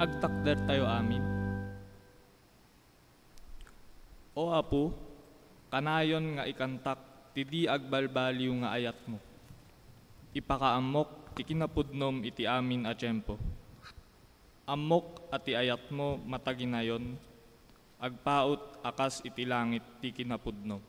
Agtakder tayo amin. O Apo, kanayon nga ikantak, tidi agbalbaliw nga ayat mo. Ipakaamok, ti kinapudnom iti amin a tiyempo. Amok ati ayat mo mataginayon, agpaut akas iti langit ti kinapudnom.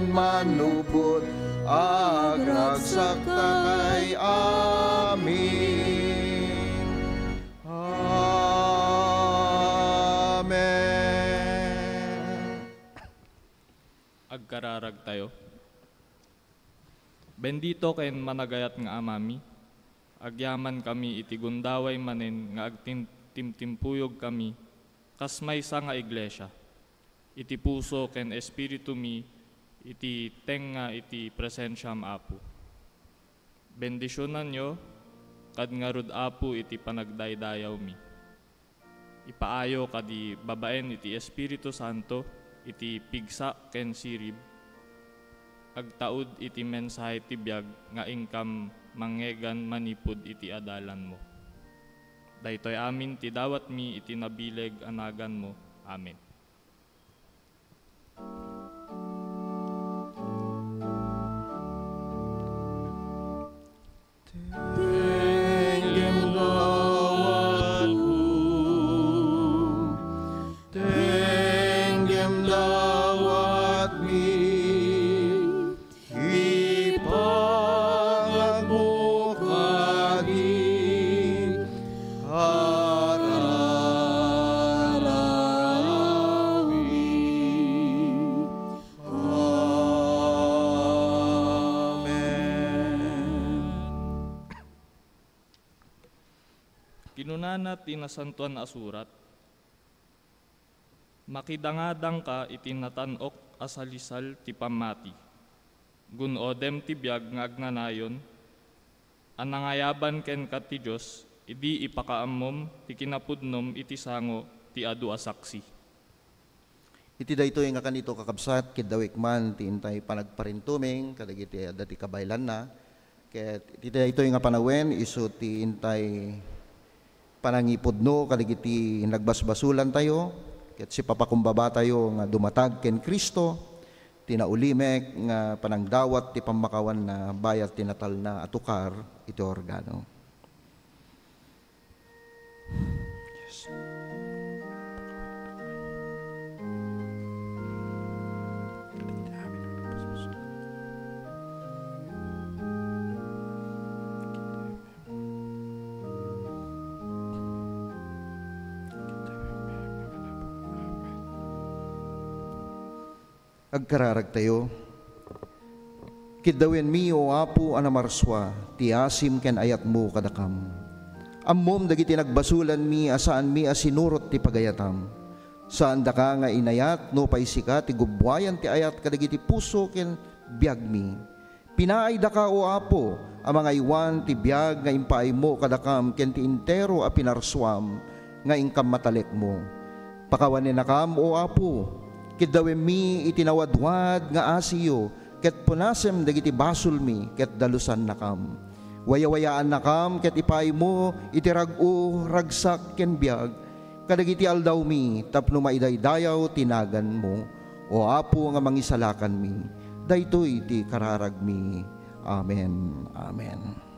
Manupot agragsak kay amin. Amen. Agkararag tayo. Bendito ken managayat nga amami, agyaman kami iti gundaway manen nga agtimtimpuyog kami, kas maysa nga iglesia. Iti puso ken espiritu mi, iti tenga iti presensyam Apo. Bendisyonan nyo, kad ngarud Apo iti panagdaydayaw mi. Ipaayo kadi babaen iti Espiritu Santo, iti pigsa ken sirib. Agtaud iti mensahe ti biag nga ingkam mangegan manipud iti adalan mo. Daytoy amin ti dawat mi iti nabileg anagan mo. Amen. kinunana ti nasantuan na asurat, makidangadang ka iti natanok asalisal ti pamati. Gunodem ti biag nga agnanayon, anangayaban ken kat ti Diyos, idi ipakaamom ti kinapudnom iti sango ti adu asaksi. Iti daytoy nga kanito kakabsat, kidawik man ti intay panagparintuming, kadagiti dati kabaylan na, ket iti daytoy nga panawen, iso ti intay panangipudno, kadagiti nagbasbasulan tayo, ket si papakumbaba tayo nga dumatag ken Kristo, tinaulimek nga panangdawat ti pamakawan na bayat tinatal na atukar iti organo. Yes. Agkararag tayo. Kidawin mi o apo anamarswa, ti asim ken ayat mo kadakam. Ammom dagiti nagbasulan mi asaan mi asinurot ti pagayatam. Saan da ka nga inayat no paisika ti gubwayan ti ayat kadagiti puso ken biag mi. Pinaay da ka o apo ang mga iwan ti biag nga impaay mo kadakam ken ti intero a pinarswam nga ingkam matalek mo. Pakawanin nakam o apo, kidawin mi itinawadwad nga asiyo, ket punasem dagiti basol mi, ket dalusan nakam. Wayawayaan nakam, ket ipay mo, itiragu, ragsak, ken biag, kadagiti aldaw mi, tapno maidaydayaw, tinagan mo, o apo nga mangisalakan mi, daytoy ti kararag mi. Amen. Amen.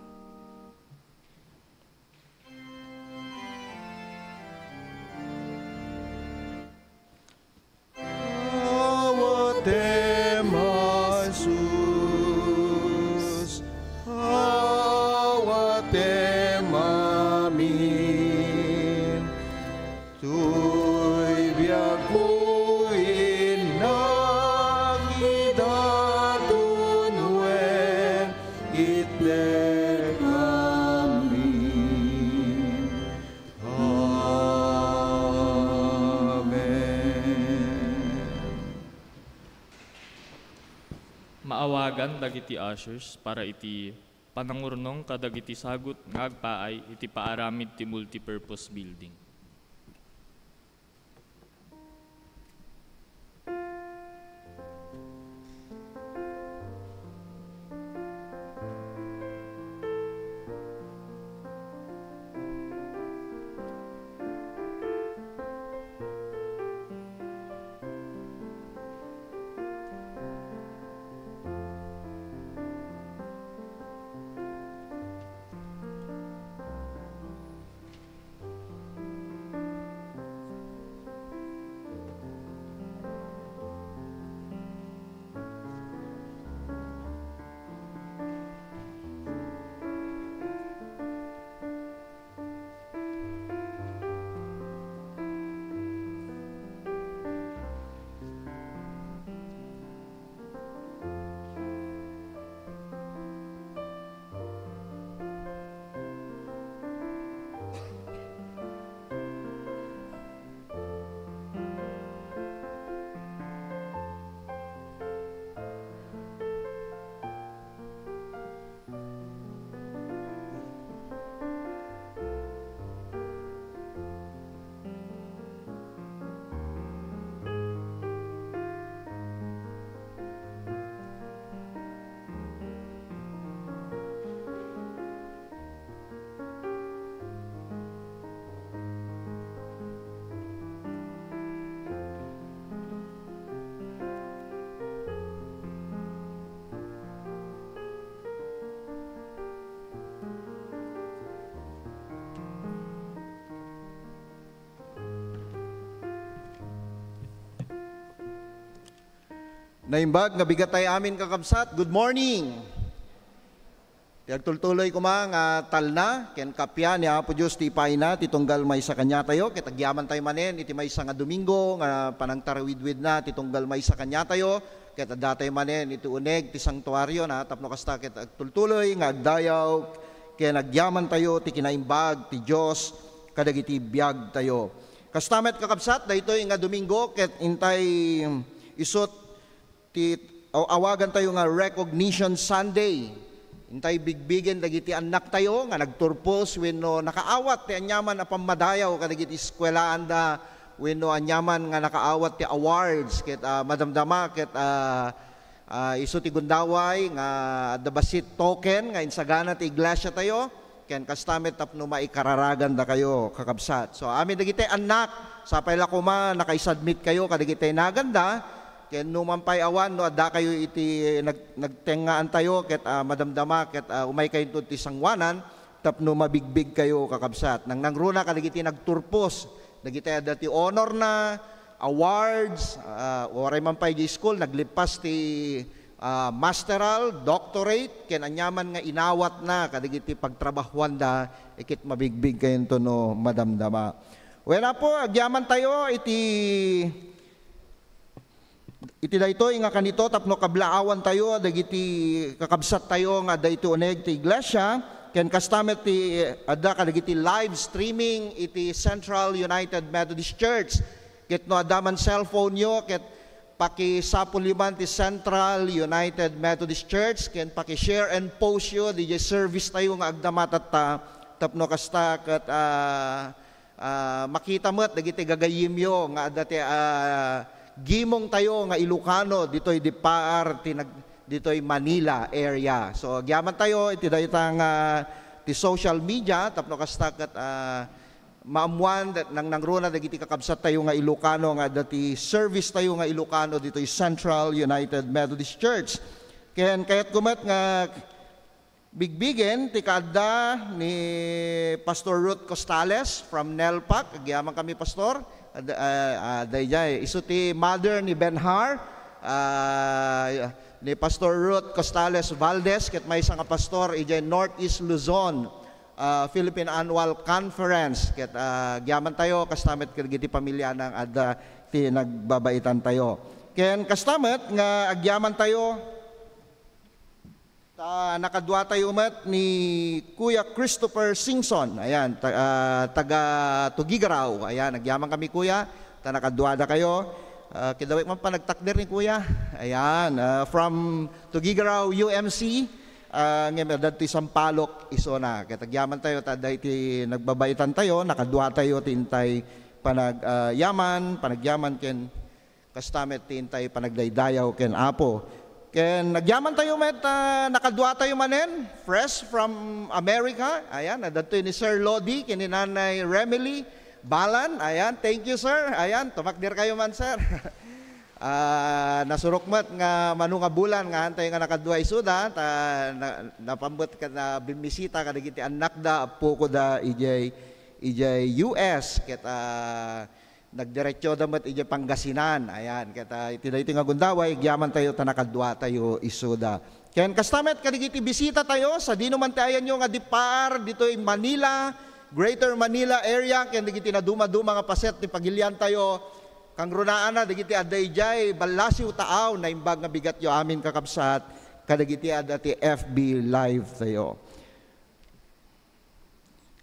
Maawagan dagiti ushers para iti panangurnong kadagiti sagut nga agpaay iti paaramid ti multipurpose building. Naimbag nga bigatay amin kakabsat. Good morning. Tiyagtultuloy ko nga talna, ken kapya ni Apo Diyos ti ipayna, titunggal may sa kanya tayo, kitagyaman tayo manen, iti may sa nga Domingo, nga panangtarawidwid na, titunggal may sa kanya tayo, kita datay manen, iti uneg, ti sanktuaryo na, tapno kasta kita agtultuloy, nga agdayaw, ken agyaman tayo, ti kinaimbag, ti Diyos, kadagiti biag tayo. Kastamet kakabsat, daytoy nga Domingo, ket intay isot ti awagan tayo nga Recognition Sunday. Intay bigbigen dagiti anak tayo nga nagturpos wenno nakaawat ti anyaman a pamadayaw kadagiti eskwelahan da wenno anyaman nga nakaawat ti awards ket madamdama ket iso ti gundaway nga the basit token nga insagana ti iglesia tayo ken kastamet tapno maikararagan da kayo kakabsat. So amin dagiti anak sapay la kuma nakaisubmit kayo kadagiti naganda ken numampay awan no adda kayo iti nagtengaan tayo ket madamdama ket umay kayo ti sangwanan tapno mabigbig kayo kakabsat. Nang nangruna kadagiti nagturpos dagiti adda ti honor na awards oray man pay di school naglipas ti masteral, doctorate, ken anyaman nga inawat na kadagiti pagtrabahuan da ikit mabigbig kayon to no madamdama. Wala po, agyaman tayo iti daytoy nga kanito tapno kablaawan tayo dagiti kakabsat tayo nga dayto uneg ti iglesia ken kastamet ti adda kadagiti live streaming iti Central United Methodist Church ket no adda man cellphone yo ket paki-sapuliman ti Central United Methodist Church ken paki-share and post yo di service tayo nga agdamatat ta tapno kasta ket makita met dagiti gagayim yo nga adda ti gimong tayo nga Ilocano ditoy Dipar ditoy Manila area. So agyaman tayo iti daytang ti social media tapno kasta ket maamuan nang nangruna dagiti kakabsat tayo nga Ilocano nga dati service tayo nga Ilocano dito Central United Methodist Church. Ken kayat kumet nga bigbigen ti kadda ni Pastor Ruth Costales from Nelpac. Agyaman kami pastor. Dayjay isu ti mother ni Benhar ni Pastor Ruth Costales Valdez ket may isang pastor ijay Northeast Luzon Philippine Annual Conference ket gyaman tayo kastamet ket pamilya ng adda ti nagbabaitan tayo ken kastamet nga agyaman tayo nakadwa tayo met ni Kuya Christopher Singson ayan taga Tugigaraw ayan agyaman kami kuya nakadwa da kayo kidawit man pa nagtakder ni kuya ayan from Tugigaraw UMC ngayon dati Sampaloc iso na katagyaman tayo taday ti nagbabaitan tayo nakadwa tayo tintay panagyaman ken kastamet tintay panagdaydayaw ken apo ken nagyaman tayo met nakadwa tayo manen fresh from America ayan dati ni Sir Lodi ken ni Nanay Remily Balan ayan thank you sir ayan tumakdir kayo man sir nasurokmat nga manu nga bulan nga antay nga nakadwa isuda napambot ka na bimisita kadagiti anak da apo ko da ijay US ket nagdiretso da met ijay Pangasinan ayan ket iti daytoy nga gundaway gyaman tayo nakadwa tayo isuda ken kastamet kadagiti bisita tayo sa dino man tayan yo nga Dipar ditoy Manila Greater Manila area ken dagiti naduma-duma nga paset ti pagilian tayo kang runaan na dagiti adayjay balasiw taaw na imbag nga bigat yo amin kakabsat kadagiti adati FB live tayo.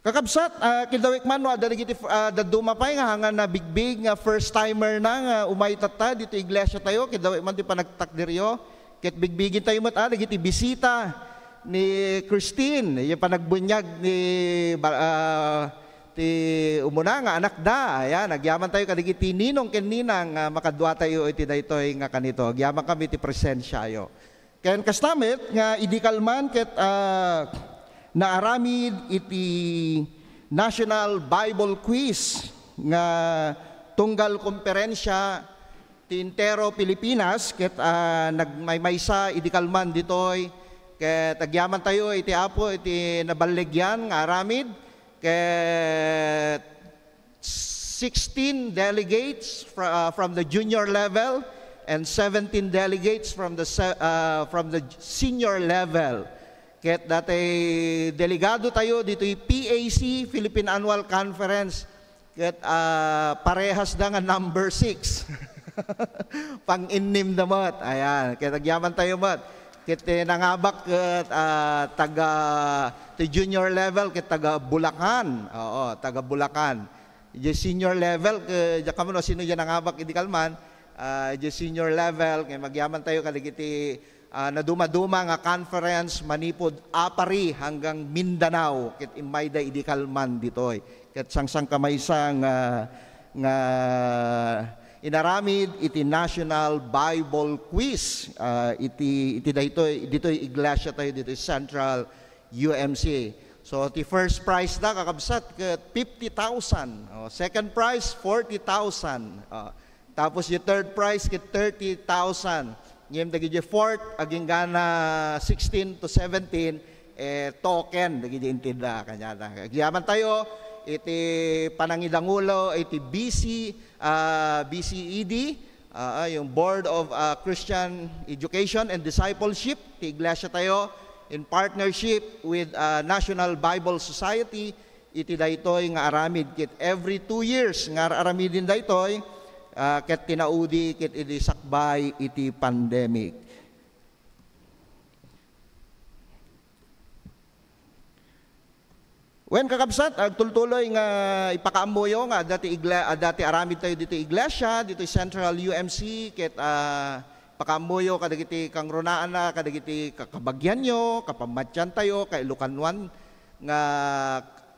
Kakabsat kidawik man no dagiti daduma pay nga hangan na bigbig nga first timer na nga umaytata dito iglesia tayo kidawik man ti panagtakdiryo ket bigbigin tayo met dagiti bisita ni Christine yung panagbunyag ni ti umuna nga anak da ayan nagyaman tayo kadagiti ninong ken ninang makadwa tayo iti daytoy nga kanito agyaman kami ti presensya yo ken kastamet nga idikalman ket naaramid iti National Bible Quiz nga tunggal komperensya ti Intero Pilipinas ket nagmaymaysa idikalman ditoy ket agyaman tayo iti apo iti nabaligyan nga aramid ket 16 delegates from the junior level and 17 delegates from the senior level. Ket dati delegado tayo dito PAC Philippine Annual Conference ket parehas da nga number 6. Pang-innim na mat. Ayan, ket agyaman tayo mat. Kit nangabak taga junior level kit taga Bulacan. Oo, taga Bulacan. Di senior level ke kamo no sino yan nangabak idi kalman. Di senior level kay magyaman tayo kadigiti na dumaduma nga conference manipod Apari hanggang Mindanao kit imayda idi kalman ditoy. Kit sangsang kamaysa nga inaramid iti National Bible Quiz iti ditoy iglesia tayo dito Central UMC. So ti first prize da kakabsat ket 50,000. Second prize 40,000. Tapos yung third prize ket 30,000. Ngem dagiti fourth aging gana 16 to 17 token dagiti intida kanya. Agyaman tayo iti panangidangulo iti BCED, yung Board of Christian Education and Discipleship, ti iglesia tayo in partnership with National Bible Society, iti daytoy nga aramid kit every 2 years nga aramidin daytoy ket tinaudi kit iti sakbay iti pandemic. When kakabsat, agtultuloy nga ipakaamboyo nga dati aramid tayo dito iglesia, dito Central UMC, ket pakaamboyo kadagiti kang runaan na, kadagiti kakabagyan nyo, kapamatyan tayo, kailukanwan, nga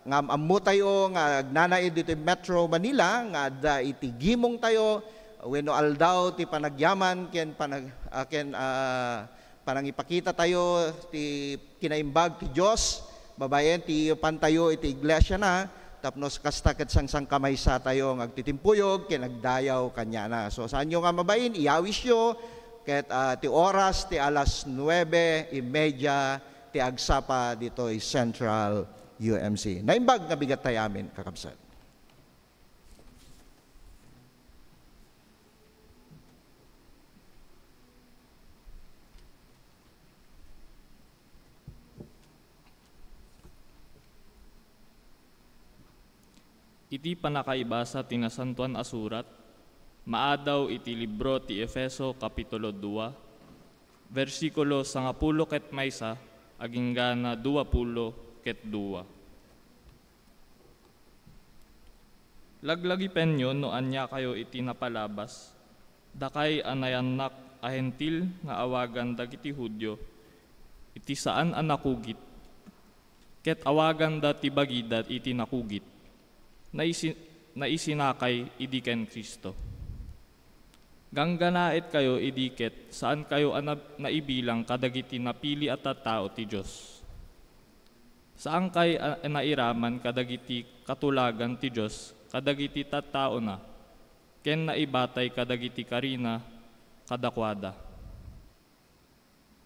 ammo tayo, nga agnanaid dito Metro Manila, nga da iti gimong tayo, wenno aldaw ti panagyaman, panangipakita tayo, ti kinaimbag ti Diyos, babayen ti pantayo iti iglesia na tapnos kasta ket sangsang kamaysa tayo agtitimpuyog ken nagdayaw kanya na. So saan nyo nga mabayin iyawis yo ket ti oras ti alas 9:30 ti agsapa ditoy Central UMC. Naimbag nga bigat tayo amin kakabsat. Iti panakaibasa tinasantuan asurat, maadaw iti libro ti Efeso Kapitulo 2, versikulo 10 ket maysa, aging gana 20 ket 2. Laglagi penyo no anya kayo iti napalabas, dakay anayanak ahentil nga awagan dagiti Hudyo, iti saan anakugit, ket awagan da ti bagidat iti nakugit, na isinakay idiken Kristo. Gangganaet kayo idiket saan kayo naibilang kadagiti napili at tao ti Diyos. Saan kay nairaman kadagiti katulagan ti Diyos kadagiti tattao na, ken naibatay kadagiti karina kadakwada.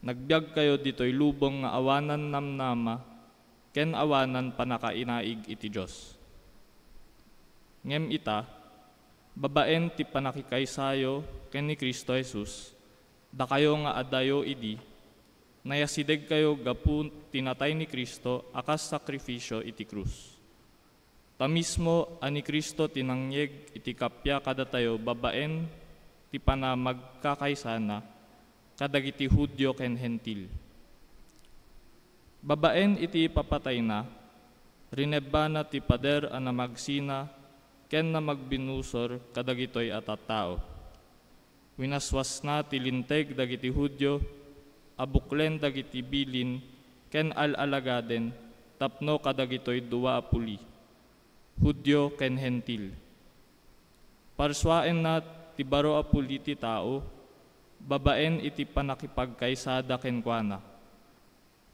Nagbiag kayo ditoy lubong nga awanan namnama, ken awanan panakainaig iti Diyos. Ngem ita, babaen ti panakikaysayo ken ni Kristo Jesus, da kayo nga adayo idi, nayasideg kayo gapu tinatay ni Kristo akas sakrifisyo iti krus. Tamismo ani Kristo tinangyeg iti kapya kadatayo babaen ti panamagkakaysana kadagiti Hudyo ken Hentil. Babaen iti papatay na, rinebana ti pader ana magsina ken na magbinusor kadagitoy atattao. Winaswas na ti linteg dagiti Hudyo, abuklen dagiti bilin, ken alalagaden, tapno kadagitoy 20, Hudyo ken Hentil. Parswaen na ti baro apuli ti tao, babaen iti panakipagkaysada ken kuana,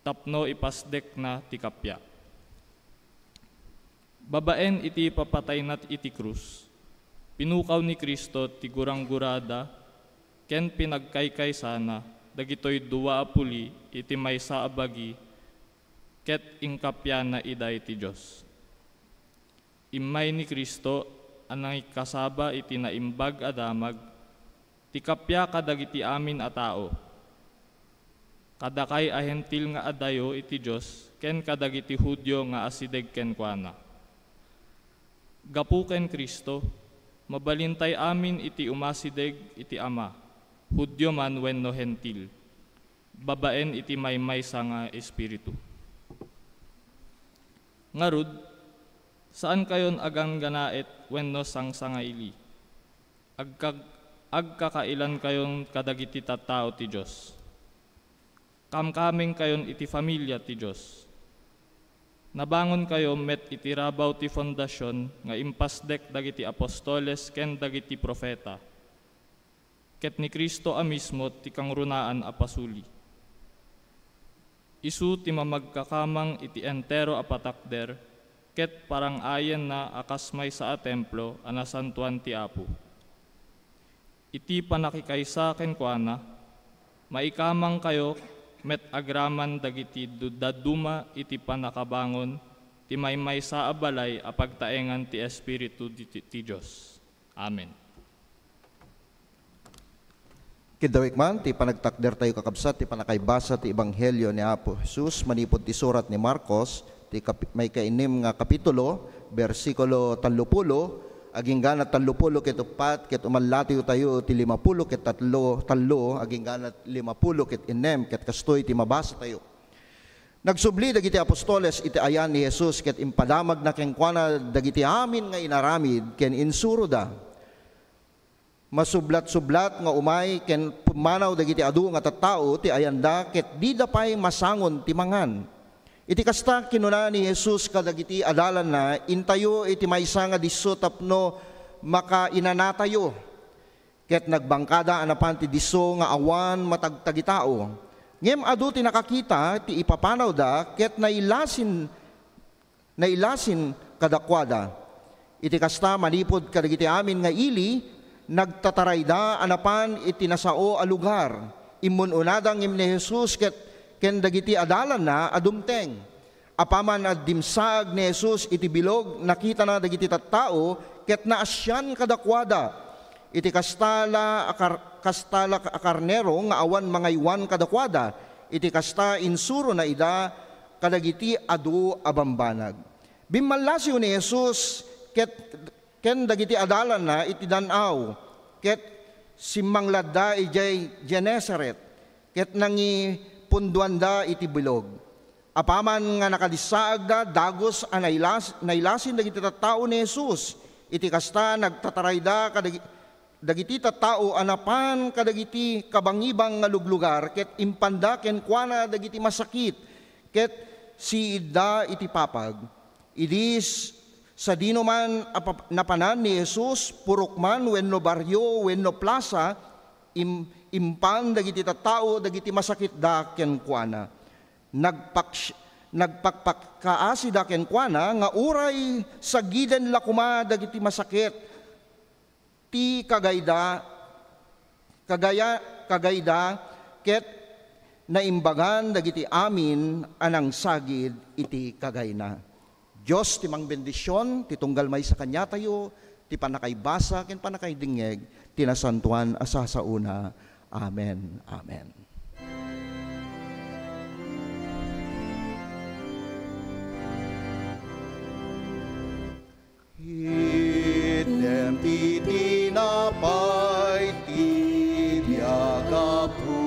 tapno ipasdek na ti kapya. Babaen iti papatay nat iti krus, pinukaw ni Kristo ti gurang-gurada, ken pinagkaykay sana, dagitoy 20 iti maysa abagi, ket ingkapya na iday ti Diyos. Imay ni Kristo, anang kasaba iti naimbag adamag, ti kapya kadagiti amin a tao. Kadakay ahentil nga adayo iti Diyos, ken kadagiti Hudyo nga asideg ken kuana. Gapu ken Kristo, mabalintay amin iti umasideg iti Ama, Hudyo man wenno Hentil. babaen iti maymaysa nga espiritu. Ngarud, saan kayon agang ganaet wenno sangsangaili? Agkakailan kayon kadagiti tattao ti Dios. Kamkaming kayon iti familia ti Dios. Nabangon kayo met iti rabaw ti fondasyon nga impasdek dagiti apostoles ken dagiti profeta. Ket ni Kristo a mismo ti kangrunaan a pasuli. Isu ti mamagkakamang iti entero a patakder, ket parang ayen na akasmay sa a templo a nasantuan ti Apo. Iti panakikaysa ken kuana, maikamang kayo met agraman dagiti daduma iti panakabangon ti maymaysa a balay a pagtaengan ti Espiritu ti Dios. Amen. Kidawik man, ti panagtakder tayo kakabsat, ti panakaibasa ti Ebanghelyo ni Apo Jesus, manipod ti surat ni Marcos, may kainim nga kapitulo, versikulo 30, aging ganat 30 ket upat, ket umalati tayo ti 50 ket talo, aging ganat 50 ket inem, ket kastoy ti mabasa tayo. Nagsubli dagiti apostoles iti ayan ni Jesus, ket impadamag na kenkwana dagiti amin nga inaramid, ken insuro da. Masublat-sublat nga umay ken pumanaw dagiti adu nga tattao ti ayanda ket di da pay masangon ti mangan. Iti kasta kinuna ni Jesus kadagiti adalan na intayo iti maysa nga disso tapno makainanatayo. Ket nagbangkada anapan ti disso nga awan matagtagi tao. Ngem adu ti nakakita ti ipapanaw da ket nailasin kadakwada. Iti kasta manipod kadagiti amin nga ili nagtataray da anapan iti nasao a lugar. Imununadang im ni Jesus ken dagiti adalan na adumteng. Apaman ad dimsag ni Jesus iti bilog nakita na dagiti tattao ket naasyan kadakwada. Iti kastala akarnero nga awan mangaywan kadakwada. Iti kasta insuro na ida kadagiti adu abambanag. Bimmalasyo ni Jesus ken dagiti adalan na iti danaw, ket simmangladda ijay Genesaret, ket nangi punduanda iti bilog. Apaman nga nakadisaag da, dagos a nailasin dagiti tattao ni Jesus, iti kasta nagtataray da dagiti tattao anapan kadagiti kabangibang nga luglugar, ket impanda ken kuana dagiti masakit, ket si idda iti papag. Idis sa dino man napanan ni Jesus, purok man, wenno baryo, wenno plaza, impan dagiti tattao, dagiti masakit da ken kuana. Nagpakpakaasi da ken kuana, nga uray sa giden lakuma dagiti masakit. Ti kagayda, ket naimbagan dagiti amin anang sagid iti kagayna. Diyos ti mangbendisyon, ti tunggal may sa kanya tayo, ti panakaibasa, ken panakaidingeg, tinasantuan asa sa una. Amen. Amen. Item ti tinapay ti biagapu,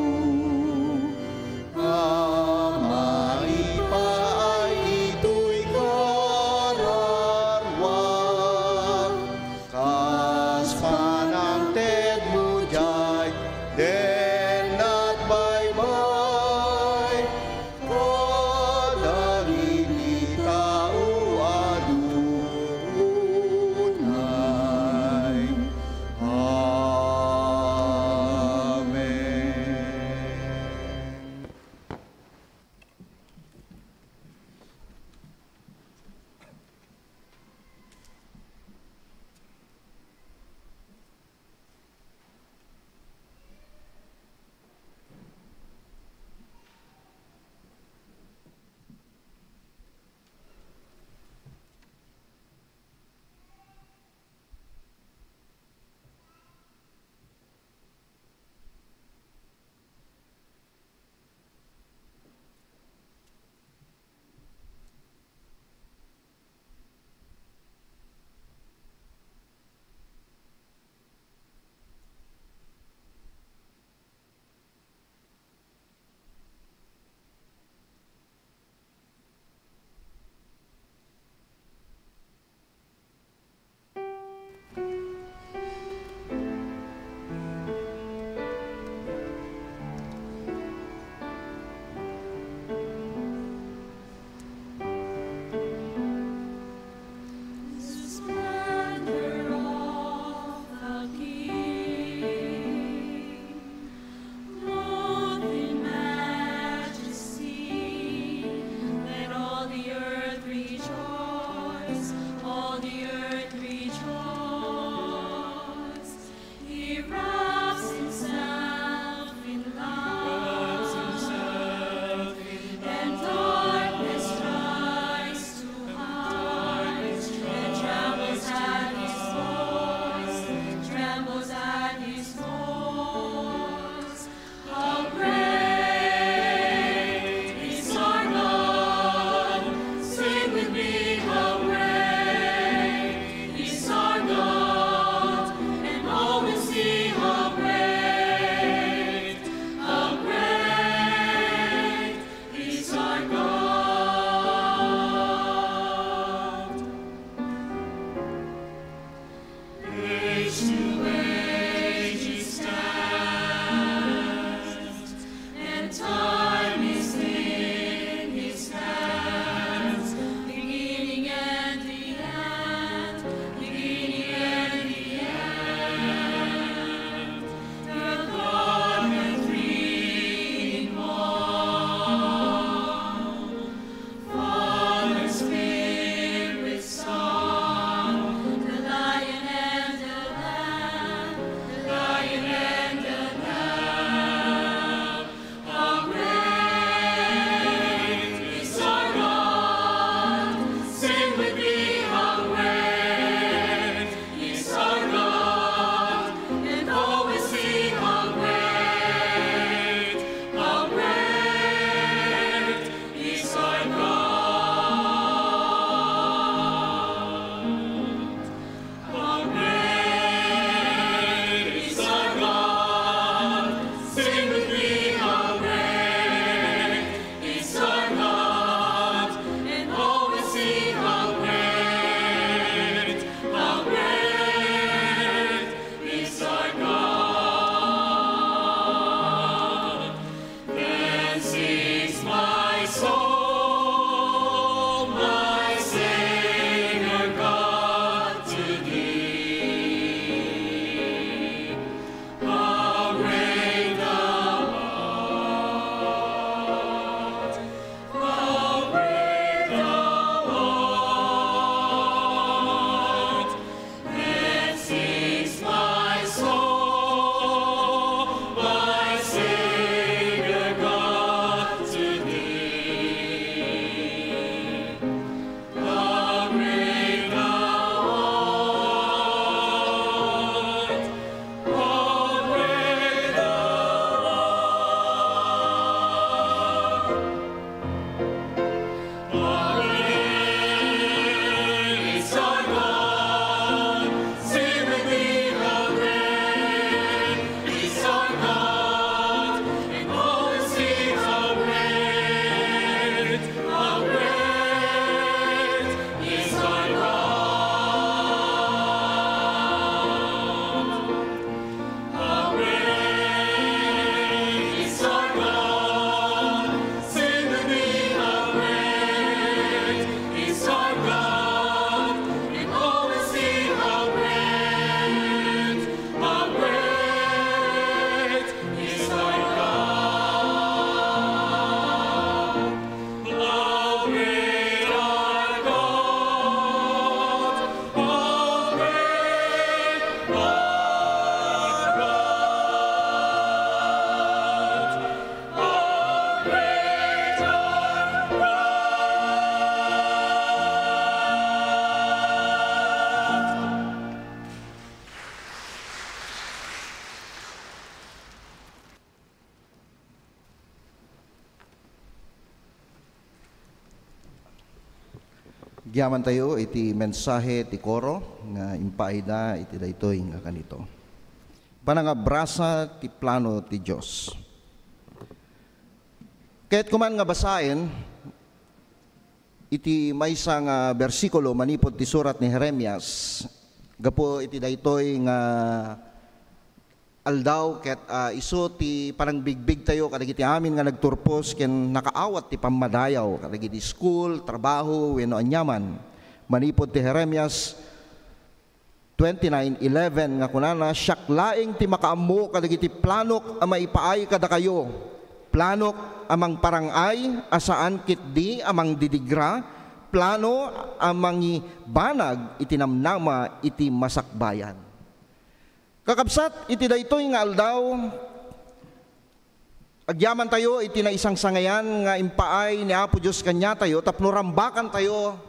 Agyaman tayo iti mensahe ti koro nga impaida iti daytoy nga kanito. Panangabrasa ti plano ti Dios. Kahit kuman nga basahin iti maysa nga bersikulo manipod ti surat ni Jeremias, gapo iti daytoy nga aldaw ket isu ti parang bigbig tayo kadagiti amin nga nagturpos ken nakaawat ti pamadayaw kadagiti school, trabaho, wenno anyaman. Manipod ti Jeremias 29:11 nga kunana, "Siak laeng ti makaammo kadagiti planok a maipaay kada kayo. Planok amang parangay asaan kitdi amang didigra, plano amang banag itinamnama iti masakbayan." Kakabsat, iti daytoy nga aldaw, agyaman tayo iti na isang sangayan nga impaay ni Apo Diyos kanya tayo, tapno rambakan tayo,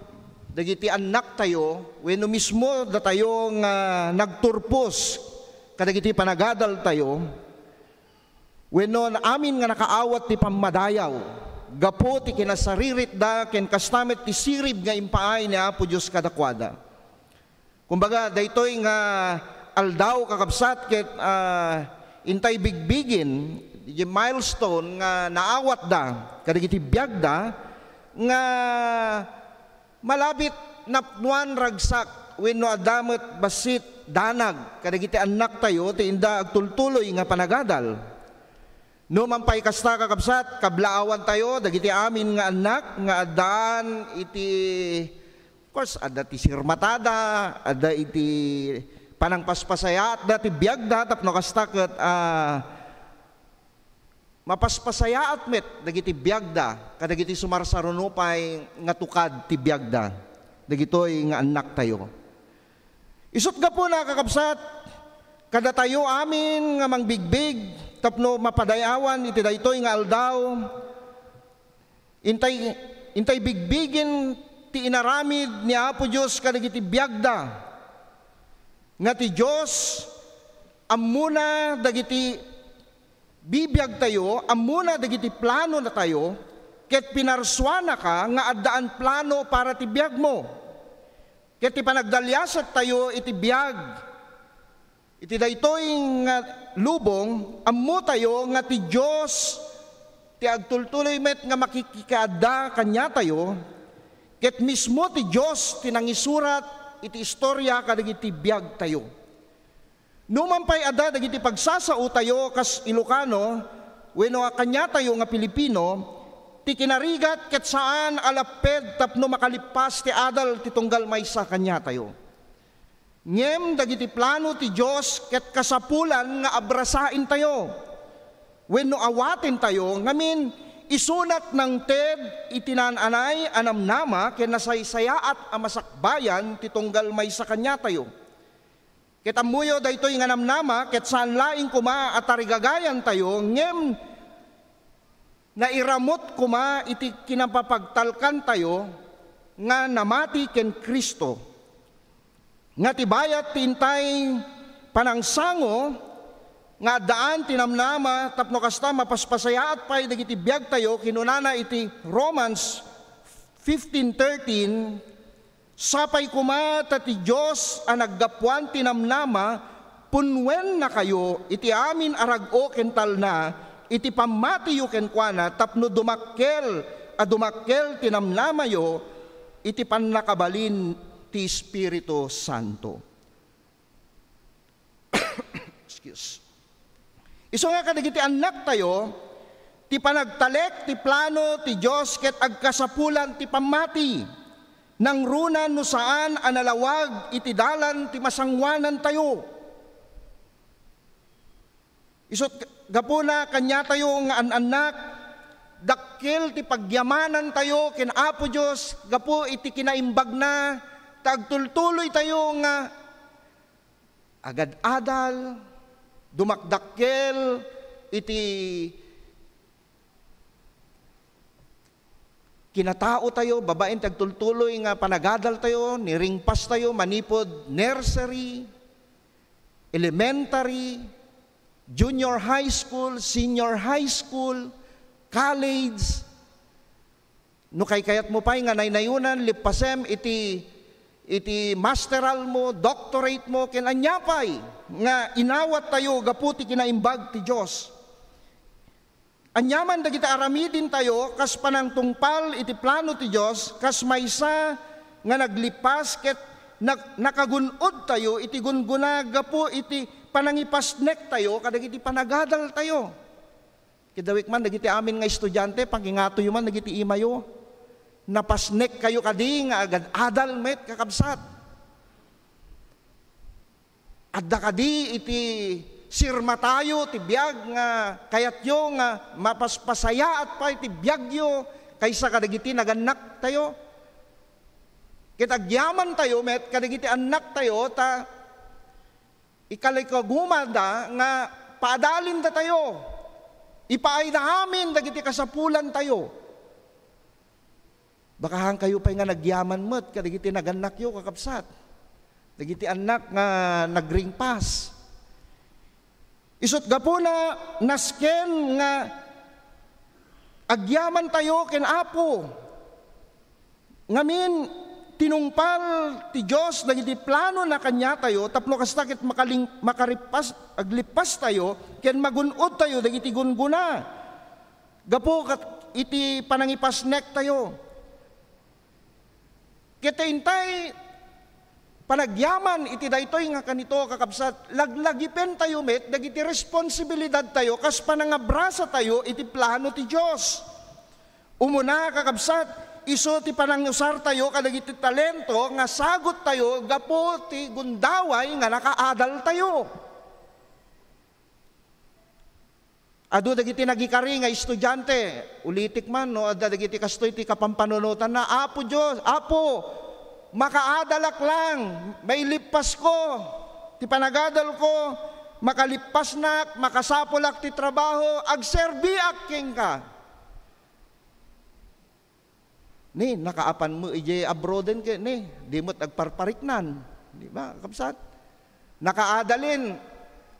dagiti anak tayo, wenno mismo da tayo nga nagturpos, kadagiti panagadal tayo, wenno amin nga nakaawat ti pamadayaw, gapo ti kinasaririt da, ken kastamet ti sirib nga impaay ni Apo Diyos kadakwada. Kumbaga, daytoy nga aldaw kakabsat ket intay bigbigin di milestone nga naawat da kadagiti biag da nga malabit napnuan ragsak wenno adamet basit danag kadagiti anak tayo ti inda agtultuloy nga panagadal. No mampay kasta kakabsat kablaawan tayo dagiti amin nga anak nga addaan iti of course adda ti sirmatada, adda iti panang paspasaya at dati biyag da tapno kasta ket mapaspasaya at met dagiti biyag da kadagiti sumarsarunupay nga tukad ti biyag da dagitoy nga anak tayo. Isut gapo na kakabsat kada tayo amin nga mangbigbig tapno mapadayawan iti daytoy nga aldaw intay bigbigin ti inaramid ni Apo Dios kadagiti biyag da nga ti Diyos ammuna dagiti bibiyag tayo, ammuna dagiti plano na tayo, ket pinarswana ka nga addaan plano para ti biyag mo. Ket ti panagdalyasat tayo iti biyag, iti daytoy nga lubong, ammo tayo nga ti Diyos ti agtultuloy met nga makikikaadda kanya tayo, ket mismo ti Diyos ti nangisurat iti istorya kadagiti biyag tayo. Numampay ada dagiti pagsasao tayo kas Ilocano wenno kanya tayo nga Pilipino ti kinarigat ket saan alaped tapno makalipas ti adal ti tunggal maysa kanya tayo. Ngem dagiti plano ti Dios ket kasapulan nga abrasain tayo. Wenno awaten tayo ngamin isunat ng TED itinananay anamnama ken nasaysayaat a masakbayan ti tunggal maysa kanya tayo. Ket ammuyo daytoy nga namnama ket saan laing kuma at tarigagayan tayo ngem nairamot kuma iti kinapapagtalkan tayo nga namati ken Kristo. Nga tibayat tintay panangsango nga daan tinamnama tapno kasta mapaspasayaat pay dagiti biag tayo kinunana iti Romans 15:13, sapay kumata ti Diyos ang naggapuan tinamnama punwen na kayo iti amin arag-o kental na iti pamatiyo kenkwana tapno dumakkel tinamnama yo iti pannakabalin ti Espiritu Santo. Excuse. Isu nga kadagiti anak tayo, ti panagtalek, ti plano, ti Diyos, ket agkasapulan, ti pamati, nang runan no saan analawag, iti dalan, ti masangwanan tayo. Isut gapuna kanya tayo nga anak, dakkel ti pagyamanan tayo, ken Apo Diyos, gapo iti kinaimbag na, tagtultuloy tayo nga, agad-adal, dumakdakkel iti kinatao tayo, babaen tagtultuloy nga panagadal tayo, niringpas tayo, manipod nursery, elementary, junior high school, senior high school, college, No kayat mo pa'y nga naynayunan, lipasem, iti masteral mo, doctorate mo, kinanyapay, nga inawat tayo, gaputi kinaimbag ti Diyos. Anyaman dagiti aramidin tayo, kas panang tungpal iti plano ti Diyos, kas maysa nga naglipas, ket nakagunod tayo, iti gungunaga po, iti panangipasnek tayo, kadagiti panagadal tayo. Kidawik man, dagiti amin nga estudyante, pangingato yu man, dagiti imayo, napasnek kayo kadi nga agad adal met kakabsat. Adda kadi iti sirma tayo, ti biyag nga kayat yo nga mapaspasaya at pa iti biyag yo kaysa kadagiti naganak tayo. Kitagyaman tayo, met kadagiti anak tayo, ta ikalay kagumada nga paadalin da tayo. Ipaay na amin, dagiti kasapulan tayo. Baka hang kayo pa nga nagyaman mo't, kadagiti naganak yo kakabsat. Dagiti anak nga nagringpas. Isot gapo na nasken nga agyaman tayo ken Apo. Ngamin, tinungpal ti Diyos dagiti plano na kanya tayo, tapno kastakit aglipas tayo, ken magunod tayo dagiti gunguna. Gapo iti panangipasnek tayo. Kitaintay panagyaman iti daytoy nga kanito kakabsat, laglagipen tayo met, dagiti responsibilidad tayo, kas panangabrasa tayo iti plano ti Diyos. Umuna kakabsat, iso ti panangusar tayo kadagiti talento nga sagot tayo gapo ti gundaway nga nakaadal tayo. Adu dagiti nagikari nga estudyante, ulitik man no, adda dagiti kastoy ti kapampanunutan na, Apo Diyos, Apo, makaadalak lang, may lipas ko, ti panagadal ko, makalipas nak, makasapulak ti trabaho, agserbiak king ka. Ni, nakaapan mo, ije abroaden ke, ni, di mo't agparpariknan, di ba, kapsat? Nakaadalin,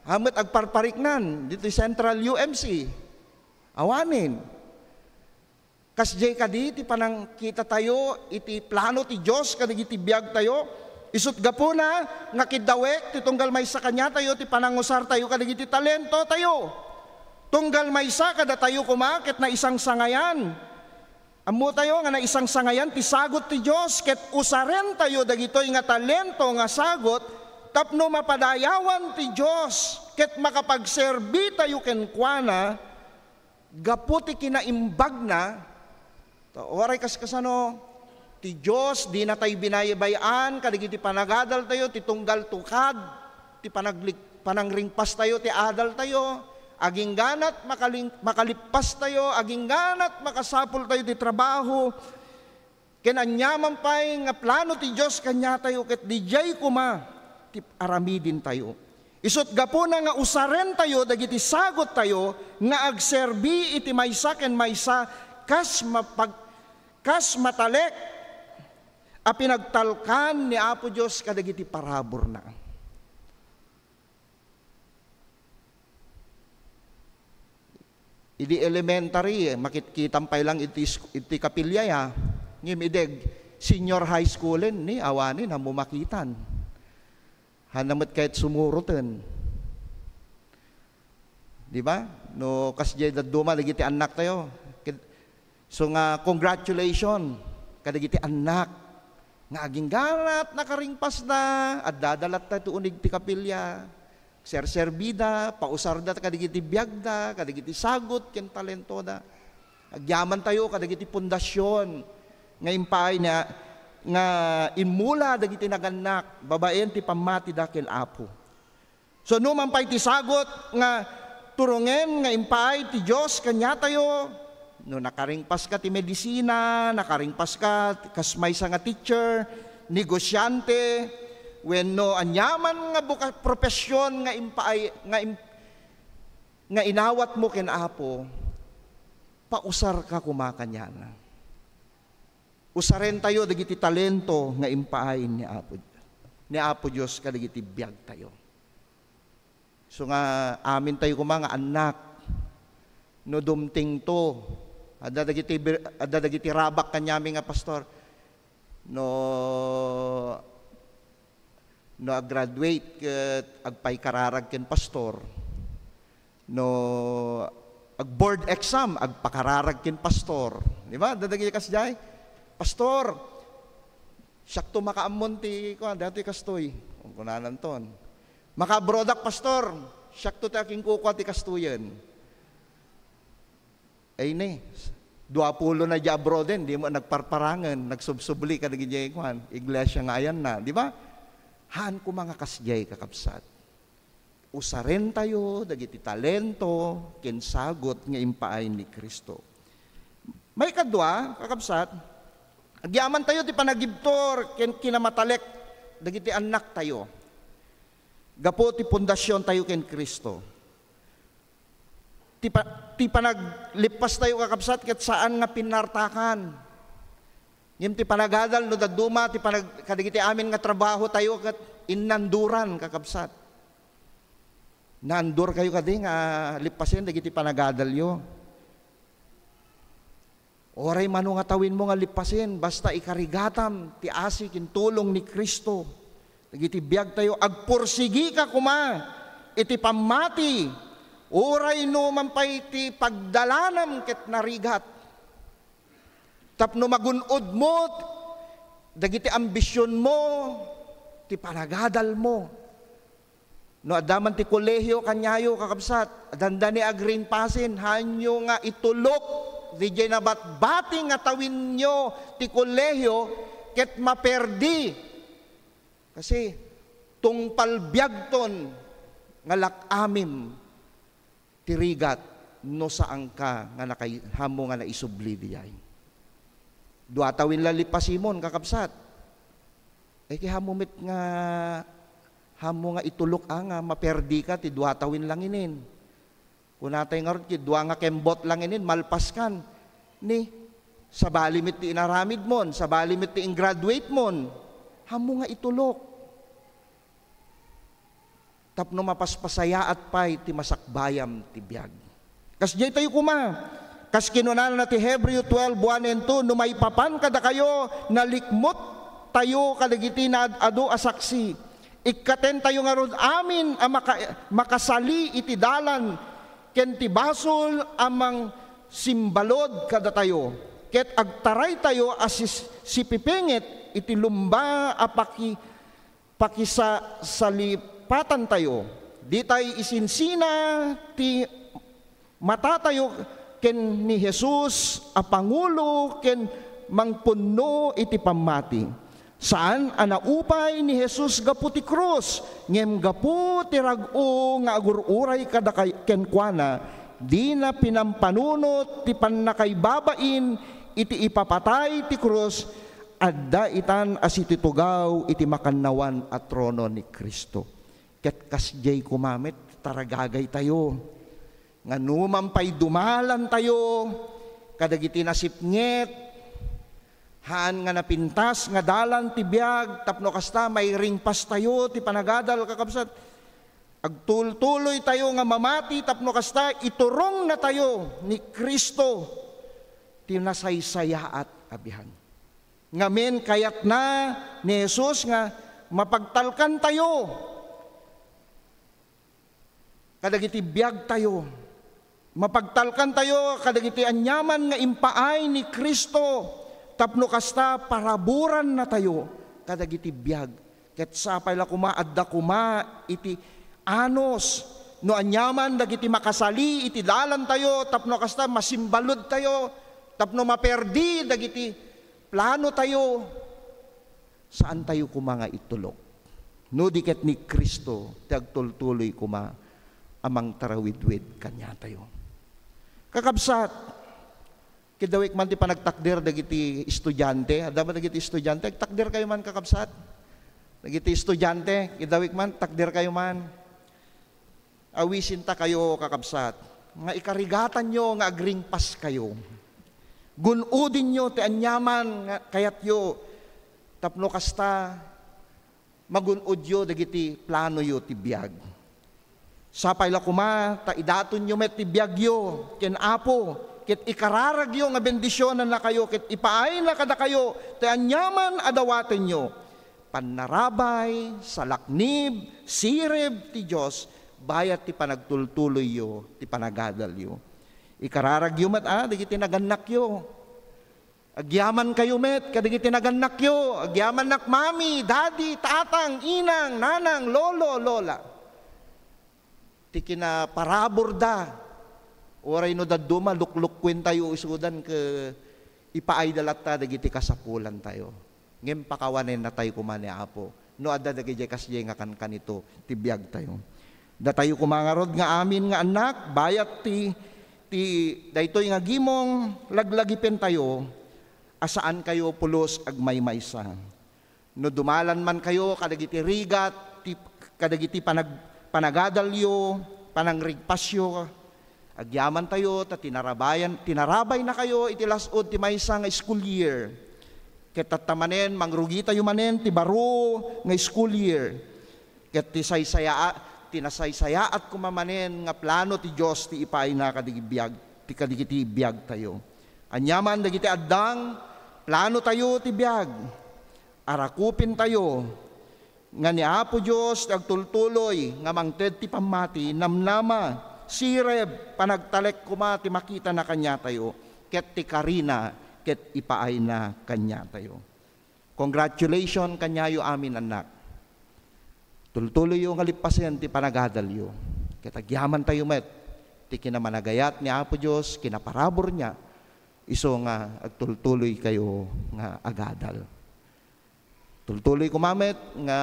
hamot agparpariknan, dito Central UMC, awanin. Kasjay kadi, ti panang kita tayo, iti plano ti Diyos, kadagiti biyag tayo, isut gapo na, nga kidawek, ti tunggal may sa kanya tayo, ti panangusar tayo, kadagiti talento tayo. Tunggal may sa, kada tayo kumakit na isang sangayan. Amo tayo, nga na isang sangayan, ti sagot ti Diyos, ket usaren tayo, dagitoy nga talento, nga sagot, tapno mapadayawan ti Diyos, ket makapagserbi tayo kenkwana, gapo ti kinaimbag na, oray kasano, ti Diyos, di na tayo binayabayan, kadagiti panagadal tayo, ti tunggal tukad, ti panangringpas tayo, ti adal tayo, aging ganat makalipas tayo, aging ganat makasapul tayo ti trabaho, kinanyaman pa'y nga plano ti Diyos kanya tayo, ket di jay kuma, ti aramidin tayo. Isut gapo na nga usaren tayo, dagiti sagot tayo, nga agserbi iti maysa ken maysa, kas matalek a pinagtalkan ni Apo Diyos kadagiti parabor na. Idi elementary, makitkitan pa lang iti kapilya ya, ngimideg, senior high schoolen ni awanin, hamumakitan. Hanamot kahit sumurutan. Di ba? No, kasjay daduma, dagiti anak tayo. So nga, congratulations, kadagiti anak, nga aging ganat, nakaringpas na, at dadalat tayo unig ti kapilya, serserbida, pausarda, kadagiti biyagda, kadagiti sagot, ken talento da. Agyaman tayo, kadagiti pundasyon, nga impay na, nga inmula, dagiti naganak, babaen ti pamati da ken Apo. So numampay ti sagot, nga turungen, nga impay ti Diyos, kanya tayo, no nakaringpas ka ti medisina, nakaringpas ka kasmay sa nga teacher, negosyante, wenno anyaman nga profesyon nga impaay nga inawat mo ken Apo, pausar ka kumakanya. Usaren tayo dagiti talento nga impaain ni Apo Dios kadagiti biag tayo. So nga amin tayo mga anak, no dumting to, Adda dagiti rabak kanyami nga pastor. No graduate ket agpay kararag ken pastor. No ag-board exam agpakararag ken pastor. Di ba? Dadagiti kasjay. Pastor, siyak to makaammon ti ko dati kastoy. Kung kunanan ton. Makabrodak pastor, siyak to ti aking kuko ti kastuyen. Ay ni, 20 na di abroad din, di mo nagparparangan, nagsubsubli ka naging jay kwan, iglesia nga ayan na, di ba? Haan ko mga kasjay kakabsat. Usaren tayo, dagiti talento, kinsagot nga impaay ni Kristo. May kadwa, kakabsat, agyaman tayo, di panagibtor, kinamatalek, dagiti anak tayo. Gapo ti pundasyon tayo ken Kristo. Ti panaglipas tayo kakabsat ket saan nga pinartakan. Ngem ti panagadal no daduma ti kadagiti amin nga trabaho tayo ket innanduran kakabsat. Nandur kayo kadi nga lipasen dagiti panagadal yo. Oray mano nga tawin mo nga lipasen basta ikarigatam ti asi ken tulong ni Kristo. Dagiti biag tayo agpursigi ka kuma iti pamati. Uray no mampay ti pagdalanam ket narigat. Tapno magunod mo, dagiti ambisyon mo, ti panagadal mo. No adaman ti kolehiyo kanyayo kakabsat, dandani agrin pasin, hanyo nga itulok, di jay nabatbati nga tawin nyo ti kolehiyo, ket maperdi. Kasi tungpalbiagton nga lakamim, tirigat no saan ka nga nakahamo nga naisubli diyay. Duatawin lalipa Simon kakabsat. Kihamumit nga hamo nga itulok nga maperdi ka ti duatawin lang inin. Kunatay nga ron ti dua nga kembot lang inin malpaskan ni sa balimit ti inaramid mon, sa balimit ti graduate mon. Hamo nga itulok. Tapno mapaspasaya at pay ti masakbayam ti biag. Kas jay tayo kuma, kas kinunan na ti Hebreo 12:1-2, no may papan kada kayo, nalikmot tayo kadagiti na adu asaksi. Ikkaten tayo nga ron amin ang makasali iti dalan, ken ti basol amang simbalod kada tayo. Ket agtaray tayo as sipipingit iti lumba pakisa salipatan tayo. Di tayo isinsina ti mata tayo ken ni Jesus a Pangulo ken mangpunno iti pamati. Saan anaupay ni Jesus gapu ti krus, ngem gapu ti rag-o nga agururay kada kenkwana, di na pinampanunot ti pannakaybabain iti ipapatay ti krus, adda itan as iti tugaw iti makannawan at trono ni Kristo. Ket kasjay kumamit taragagay tayo. Nga numampay dumalan tayo, kadagiti nasipnget, haan nga napintas, nga dalan ti biag, tapno kasta may ringpas tayo, ti panagadal kakabsat. Agtuloy tayo nga mamati, tapno kasta iturong na tayo ni Kristo, ti nasaysayaat abihan. Ngamen kayat na ni Jesus nga mapagtalkan tayo, kadagiti biag tayo, mapagtalkan tayo kadagiti anyaman nga impaay ni Kristo, tapno kasta paraburan na tayo kadagiti biag. Ket sapay la kuma adda kuma iti anos no anyaman dagiti makasali iti dalan tayo, tapno kasta masimbalod tayo, tapno maperdi dagiti plano tayo. Saan tayo kuma nga itulok? No diket ni Kristo tagtultuloy kuma amang tarawidwid kanya tayo. Kakabsat, kidawik man ti panagtakdir dagiti estudyante, adama dagiti estudyante, takdir kayo man kakabsat. Dagiti estudyante, kidawik man, takdir kayo man. Awisin ta kayo kakabsat. Nga ikarigatan nyo, nga agringpas kayo. Gunudin nyo, ti anyaman, nga kayat yo, tapno kasta, magunod yo, dagiti plano yo, ti biag. Sapay la kuma, ta idaton nyo met ti biag yo, ken apo, ket ikararagyo nga bendisyonan na kayo, ket ipaay na kada kayo, ti anyaman adawaten nyo. Panarabay, salaknib, sirib ti Diyos, bayat ti panagtultuloy yo, ti panagadal yo. Ikararagyo mat, digiti naganak yo. Agyaman kayo met, kadigiti naganak yo. Agyaman nak mami, daddy, tatang, inang, nanang, lolo, lola. Ti kinaparabor da. Oray no daduma, lukluk-kwin tayo isudan ke ipaay dalat ta, dagiti kasapulan tayo. Ngem pakawanen na tayo kumani Apo. No adda dagiti kasye nga kanito, tibiyag tayo. Da tayo kumangarod nga amin nga anak, bayat daytoy nga gimong laglagipen tayo, asaan kayo pulos agmaymaysa. No dumalan man kayo, kadagiti rigat, kadagiti panagadalyo, panangrigpasyo, agyaman tayo, tinarabay na kayo, itilasod ti maysa nga school year. Ket tatamanen, mangrugi tayo manen, ti baro nga school year. Ket tinasaysayaat kumamanen nga plano ti Diyos, ti ipay na kadigiti biyag tayo. Anyaman, dagiti addang, plano tayo ti biyag. Arakupin tayo, nga ni Apo Diyos, agtultuloy, nga mangted ti pamati, namnama, sireb, panagtalek kumati makita na kanya tayo, ket ti karina, ket ipaay na kanya tayo. Congratulations kanyayo amin anak. Tultuloy yung ngalipasen ti panagadal yo. Ket agyaman tayo met, ti kinamanagayat ni Apo Diyos, kinaparabor niya, iso nga agtultuloy kayo nga agadal. Tultuloy kumamet nga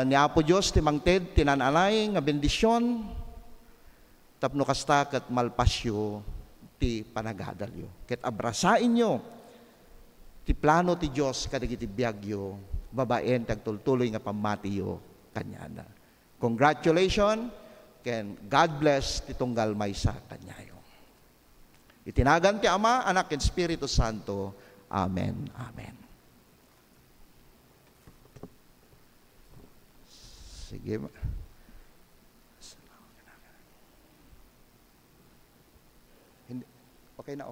ni Apo Diyos, ti mangted, tinanalay, nga bendisyon, tapno kasta kat malpasyo, ti panagadalyo. Ket abrasain nyo, ti plano ti Diyos, kadagiti biyagyo, babaen, tagtultuloy nga pamatiyo, kanyana. Congratulations, ken God bless, ti tunggal maysa kanyayo. Itinagan ti Ama, Anak, ken Espiritu Santo. Amen. Amen. Sige. Okay na.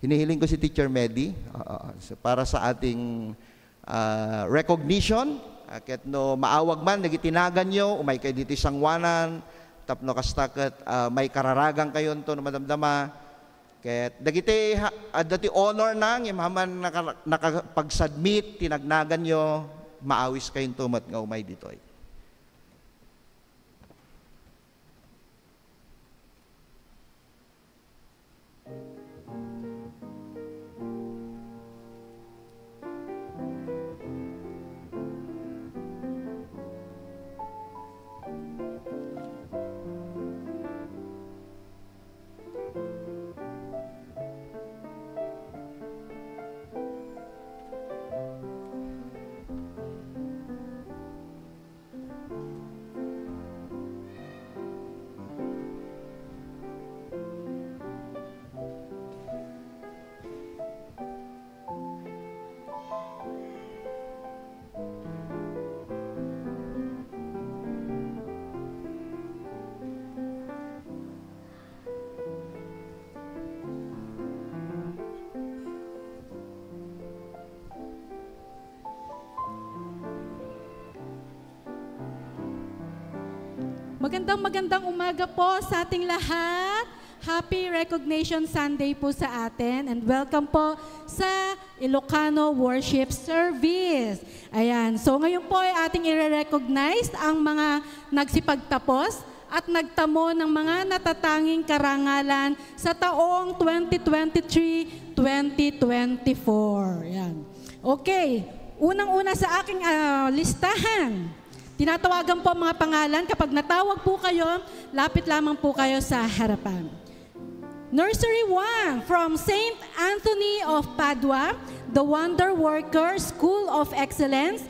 Hinihiling ko si Teacher Medi para sa ating recognition. Ket no maawag man, nagitinagan nyo, umay kayo dito sangwanan, tapno kastaket may kararagang kayo to na madamdama. Ket dagiti dati honor nang imaman nakapag-submit, tinagnagan nyo, maawis kayong tumat nga umay ditoy. Magandang umaga po sa ating lahat. Happy Recognition Sunday po sa atin and welcome po sa Ilocano Worship Service. Ayan, so ngayon po ay ating i-recognize ang mga nagsipagtapos at nagtamo ng mga natatanging karangalan sa taong 2023-2024. Ayan. Okay, unang-una sa aking listahan. Tinatawagan po ang mga pangalan. Kapag natawag po kayo, lapit lamang po kayo sa harapan. Nursery 1 from St. Anthony of Padua, the Wonder Worker School of Excellence,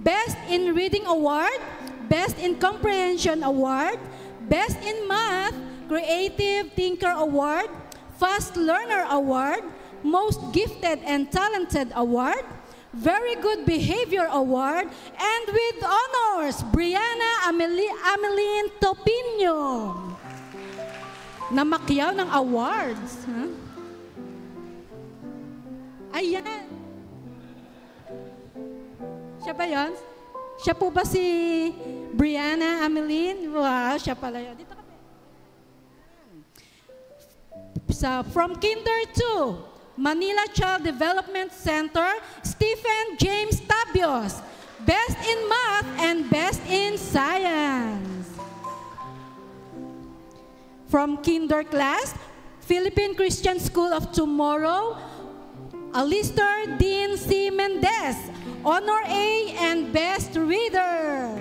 Best in Reading Award, Best in Comprehension Award, Best in Math, Creative Thinker Award, Fast Learner Award, Most Gifted and Talented Award, Very Good Behavior Award, and with honors, Brianna Ameline Topino. namakyaw ng awards. Huh? Ayan. Siya ba yun? Siya po ba si Brianna Ameline? Wow, siya pala yun. Dito kami. From Kinder to Manila Child Development Center, Stephen James Tabios. Best in Math and Best in Science. From Kinder class, Philippine Christian School of Tomorrow, Alistair Dean C. Mendez, Honor A and Best Reader.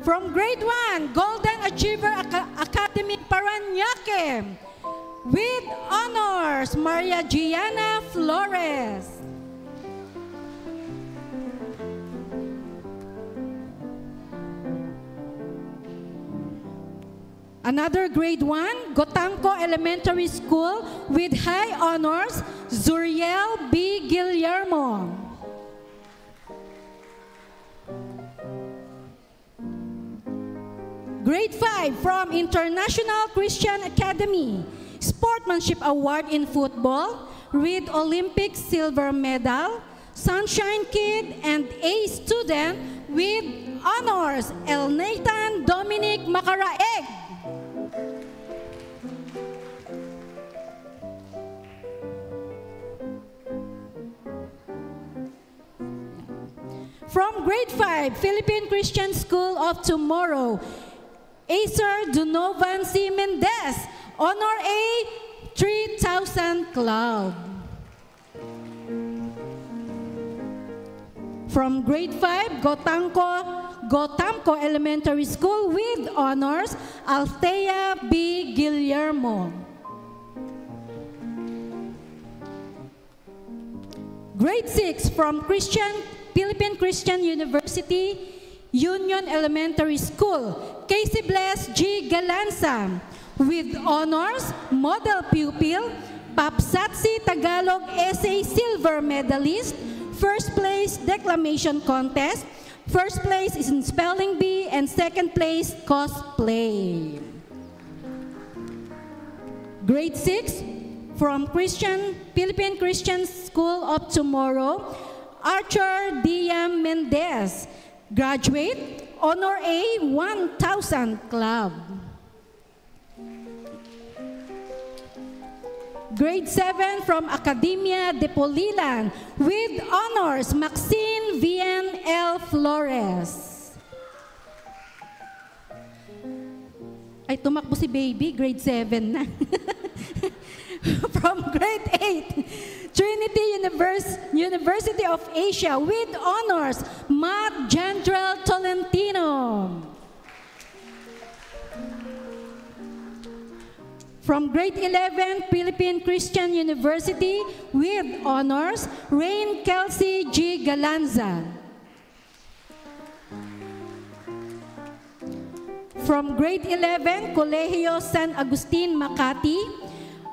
From Grade 1, Golden Achiever Academy Parañaque, with honors, Maria Gianna Flores. Another Grade 1, Gotamco Elementary School with high honors, Zuriel B. Guillermo. Grade 5 from International Christian Academy, Sportsmanship Award in Football, with Olympic silver medal, Sunshine Kid and A student with honors, El Nathan Dominic Macaraeg. From Grade 5, Philippine Christian School of Tomorrow, Acer Donovan C. Mendez, Honor A, 3000 Club. From Grade 5, Gotamco Elementary School with honors, Althea B. Guillermo. Grade 6, from Philippine Christian University, Union Elementary School, Casey Bless G. Galanza, with honors, model pupil, Papsatsi Tagalog Essay Silver Medalist, first place declamation contest, first place is in spelling bee, and second place cosplay. Grade 6, from Philippine Christian School of Tomorrow, Archer D.M. Mendez, graduate, Honor A, 1000 Club. Grade 7 from Academia de Polilan, with honors, Maxine Vian L. Flores. Ay, tumakbo si baby, grade 7 na. From grade 8, Trinity University of Asia, with honors, Matt Jandrel Tolentino. From grade 11, Philippine Christian University, with honors, Rain Kelsey G. Galanza. From grade 11, Colegio San Agustin, Makati,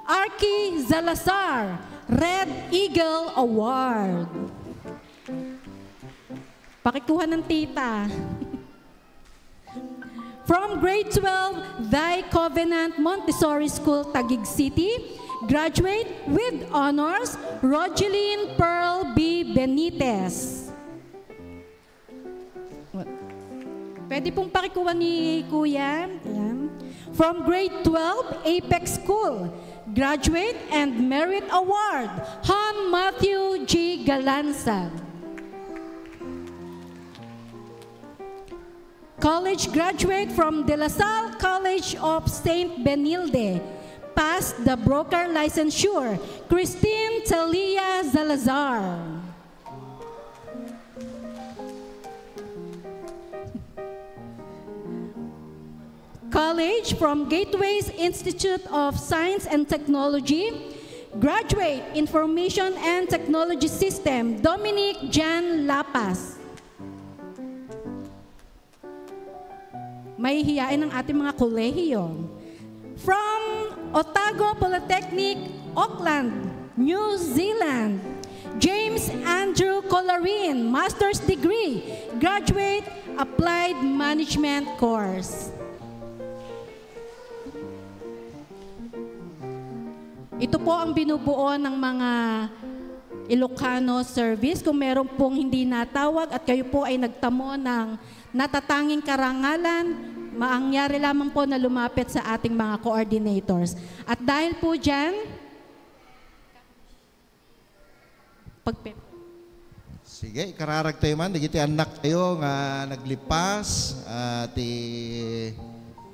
Arky Zalazar, Red Eagle Award. Pakikuha ng tita. From grade 12, Thy Covenant Montessori School, Taguig City, graduate with honors, Rogeline Pearl B. Benitez. Pwede pong pakikuha ni Kuya. Ayan. From grade 12, Apex School, graduate and merit award, Han Matthew G. Galanza. College graduate from De La Salle College of St. Benilde, passed the broker licensure, Christine Talia Zalazar. College from Gateways Institute of Science and Technology, graduate Information and Technology System, Dominic Jan Lapas. Mahihiyain ang ating mga kolehiyo. From Otago Polytechnic, Auckland, New Zealand, James Andrew Colorin, Master's Degree, Graduate Applied Management Course. Ito po ang binubuo ng mga Ilocano Service. Kung meron pong hindi natawag at kayo po ay nagtamo ng natatanging karangalan, maangyari lamang po na lumapit sa ating mga coordinators. At dahil po dyan, sige, kararag tayo man, digiti anak tayo nga naglipas,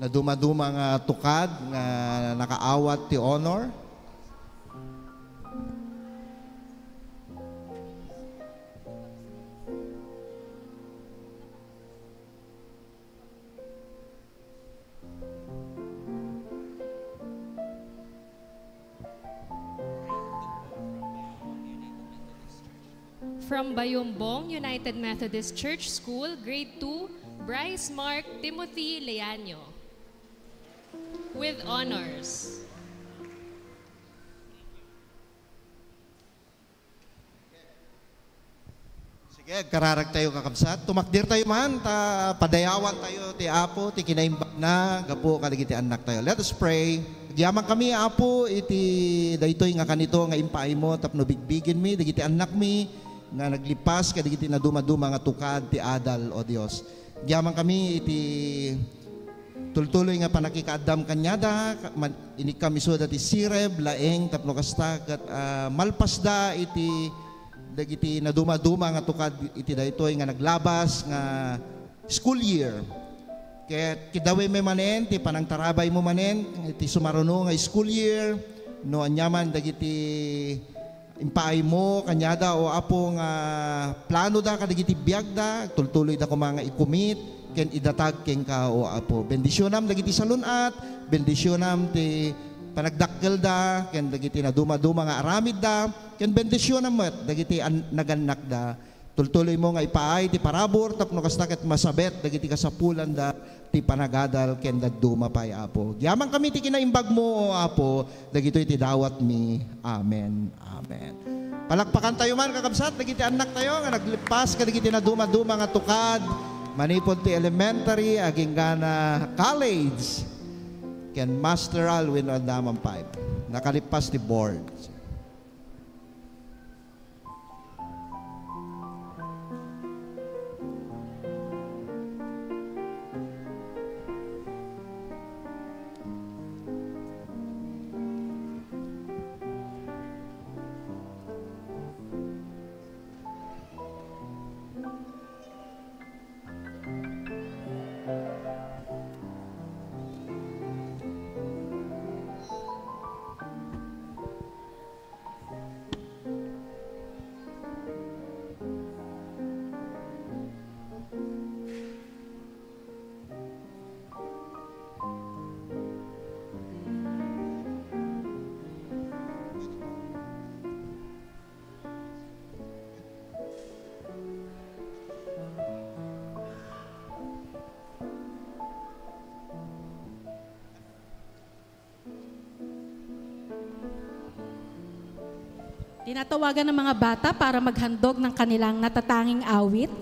na dumaduma nga tukad, nga nakaawat ti honor. From Bayumbong United Methodist Church School, Grade 2, Bryce Mark Timothy Leaño. With honors. Sige, kararag tayo kakabsat. Tumakdir tayo man, padayawan tayo ti Apo, ti kinaimbag na, gapo kaligiti anak tayo. Let us pray. Yaman kami, Apo, iti daytoy nga kanito nga impaay mo, tapno bigbigin mi, digiti anak mi, nga naglipas kadigiti na dumaduma nga tukad ti adal o Dios. Diyaman kami iti tultuloy nga panakikaadam kanyada ini kami so dati sireb laeng tapno kasta kat malpasda iti dagiti na dumaduma nga tukad iti daytoy nga naglabas nga school year. Ket kidawe me manen ti panangtarabay mo manen iti sumaruno nga school year no anyaman dagiti impaay mo kanyada o Apo nga plano da kadigiti biag da tultuloy da ko mga ikumit ken idatag ken ka o Apo bendisyonam dagiti salunat bendisyonam ti panagdakkel da ken dagiti na dumaduma nga aramid da ken bendisyonam met dagiti naganak da tultuloy mo nga ipaay ti parabor tapno kasta ket masabet dagiti kasapulan da ti panagadal ken daduma pay Apo. Yaman kami ti kinaimbag mo o Apo, dagitoy ti dawat mi. Amen. Amen. Palakpakan tayo man kakabsat, dagiti anak tayo nga naglipas kadagiti na duma-duma nga tukad, manipod ti elementary aging gana college ken masteral wenno adamam 5. Nakalipas ti board. Tinatawagan ng mga bata para maghandog ng kanilang natatanging awit.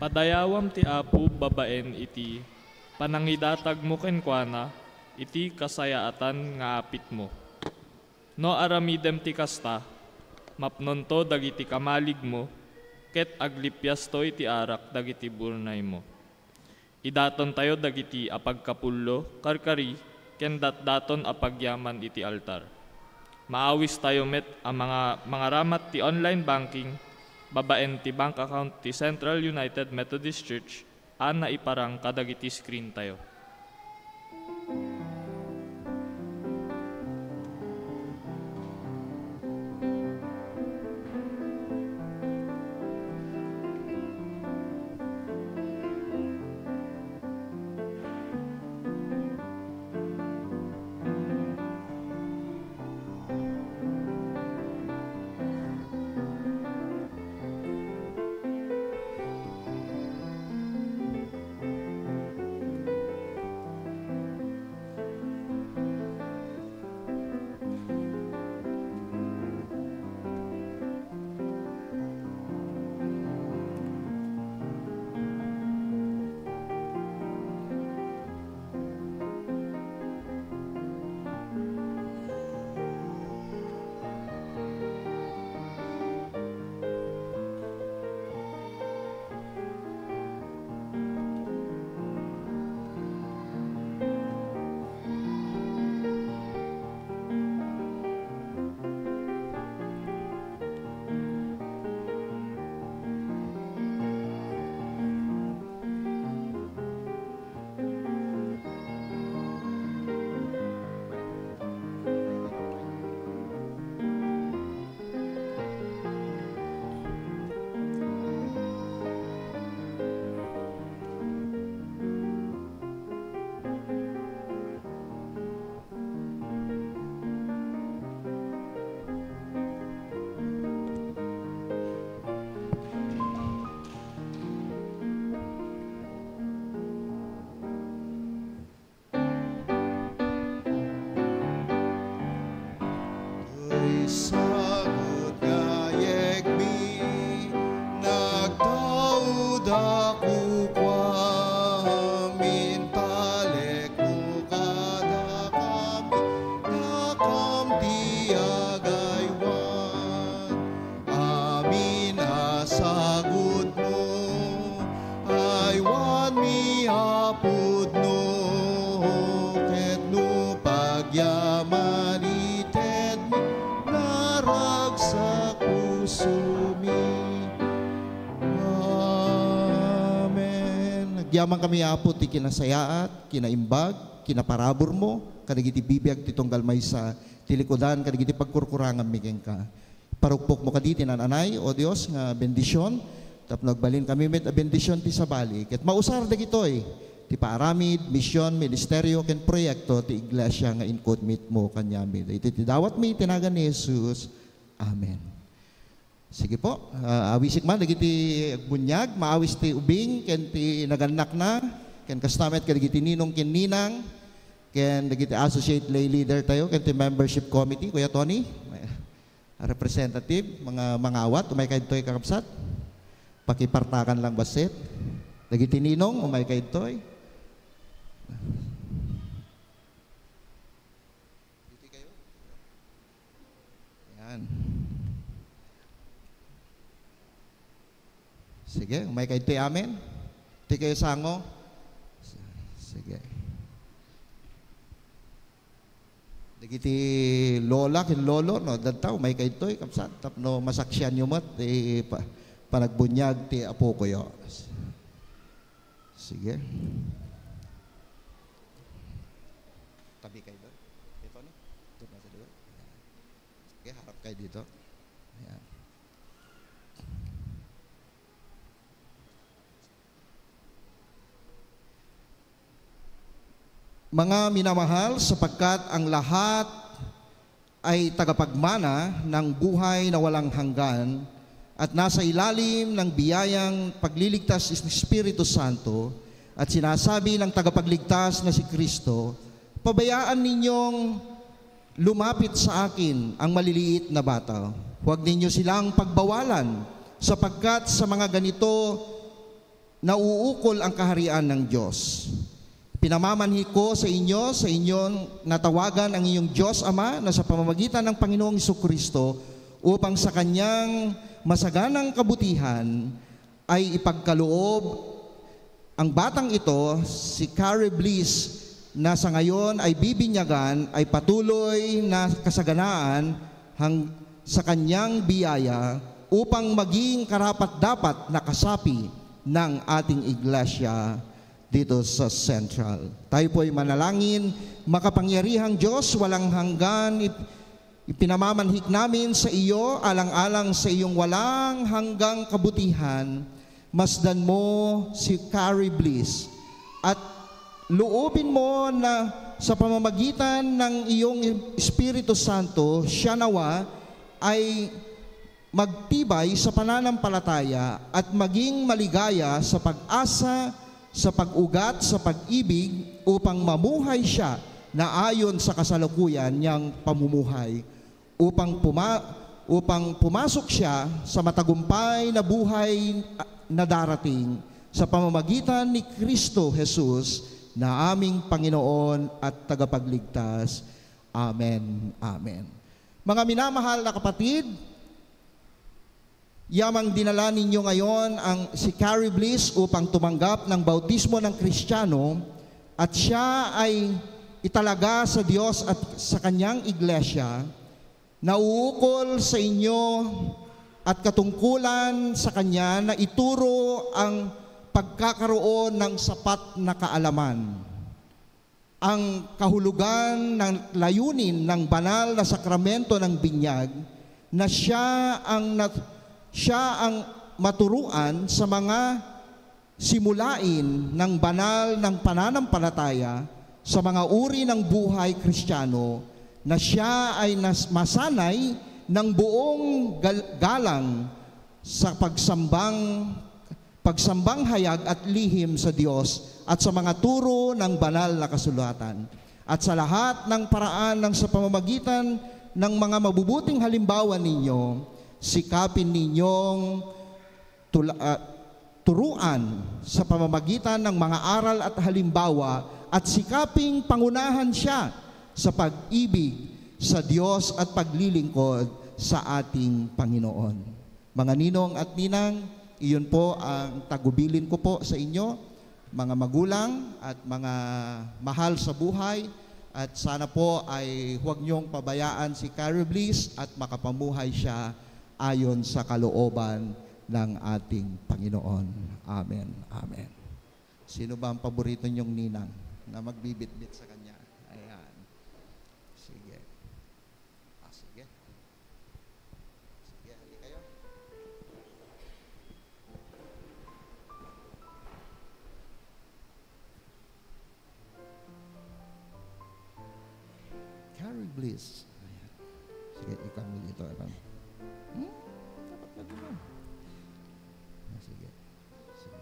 Padayawam ti Apo babaen iti panangidatag mo kenkwana iti kasayaatan nga apit mo. No aramidem ti kasta, mapnonto dagiti kamalig mo, ket aglipyas to iti arak dagiti burnay mo. Idaton tayo dagiti apagkapullo, karkari, ken datdaton apagyaman iti altar. Maawis tayo met ang mga ramat ti online banking, babaen ti bank account ti Central United Methodist Church, ana iparang kadagiti screen tayo. Sagot nga yekmi, nagtaud ako kwamin, talek mo kada kami, nakam di agaywan. Amin asagot mo, aywan mi apod no, ket no pagyaman ited mi, sa puso mi. Amen. Nagyaman kami apo ti kinasayaat, kinaimbag, kinaparabor mo, kadagiti bibiyag ti tunggal may sa tilikodan, kadagiti pagkurkurangan mi ka. Parukpok mo kaditi nananay, o Dios, nga bendisyon, tapno nagbalin kami met a bendisyon ti sabali. Ket mausar dagitoy ti paaramid, misyon, ministeryo, ken proyekto ti iglesia nga incodmit mo kanyami. Iti ti dawat mi tinagan ni Jesus. Amen. Sige po, awisik man, dagiti bunyag, maawis ti ubing, ken ti naganak na, ken kastamet kadagiti ninong ken ninang, ken dagiti associate lay leader tayo, ken ti membership committee, Kuya Tony, representative, mga mangawat, umay kayo kakapsat, pakipartakan lang basit, dagiti ninong, umay kayo. Sige, umay kayo ito, amen. Ito kayo sango. Sige. Dagiti lola, kin lolo, no, dadtaw, umay kayo ito, kapsat, tapno masaksyan nyo mat, panagbunyag, ti apo ko yo. Sige. Tabi kayo doon. Ito na. Ito na sa doon. Sige, harap kayo dito. Ayan. Mga minamahal, sapagkat ang lahat ay tagapagmana ng buhay na walang hanggan at nasa ilalim ng biyayang pagliligtas ng Espiritu Santo at sinasabi ng tagapagligtas na si Kristo, pabayaan ninyong lumapit sa akin ang maliliit na bata. Huwag ninyo silang pagbawalan sapagkat sa mga ganito nauukol ang kaharian ng Diyos. Pinamamanhi ko sa inyong natawagan ang iyong Diyos Ama na sa pamamagitan ng Panginoong Jesucristo upang sa kanyang masaganang kabutihan ay ipagkaloob ang batang ito, si Carrie Bliss, na sa ngayon ay bibinyagan, ay patuloy na kasaganaan sa kanyang biyaya upang maging karapat-dapat na kasapi ng ating iglesia dito sa Central. Tayo po ay manalangin, makapangyarihang Diyos, walang hanggan, ipinamamanhik namin sa iyo, alang-alang sa iyong walang hanggang kabutihan, masdan mo si Carrie Bliss at loobin mo na sa pamamagitan ng iyong Espiritu Santo, siya nawa ay magtibay sa pananampalataya at maging maligaya sa pag-asa, sa pag-ugat, sa pag-ibig upang mamuhay siya na ayon sa kasalukuyan niyang pamumuhay upang pumasok siya sa matagumpay na buhay na darating sa pamamagitan ni Kristo Jesus na aming Panginoon at tagapagligtas. Amen. Amen. Mga minamahal na kapatid, yamang dinala ninyo ngayon si Carrie Bliss upang tumanggap ng bautismo ng Kristiyano at siya ay italaga sa Diyos at sa kanyang iglesia, nauukol sa inyo at katungkulan sa kanya na ituro ang pagkakaroon ng sapat na kaalaman, ang kahulugan ng layunin ng banal na sakramento ng binyag na siya ang maturuan sa mga simulain ng banal ng pananampalataya sa mga uri ng buhay Kristiyano na siya ay masanay ng buong galang sa pagsambang hayag at lihim sa Diyos at sa mga turo ng banal na kasulatan. At sa lahat ng paraan ng sa pamamagitan ng mga mabubuting halimbawa ninyo, sikapin ninyong turuan sa pamamagitan ng mga aral at halimbawa at sikaping pangunahan siya sa pag-ibig sa Diyos at paglilingkod sa ating Panginoon. Mga ninong at ninang, iyon po ang tagubilin ko po sa inyo, mga magulang at mga mahal sa buhay, at sana po ay huwag niyong pabayaan si Carrie Bliss at makapamuhay siya ayon sa kalooban ng ating Panginoon. Amen. Amen. Sino ba ang paborito niyong ninang na magbibit-bit sa kanya? Ayan. Sige. Sige. Sige, hali kayo. Carrie Bliss. Ayan. Sige, ikaw mo dito. Tapat na dito. Sige. Sige.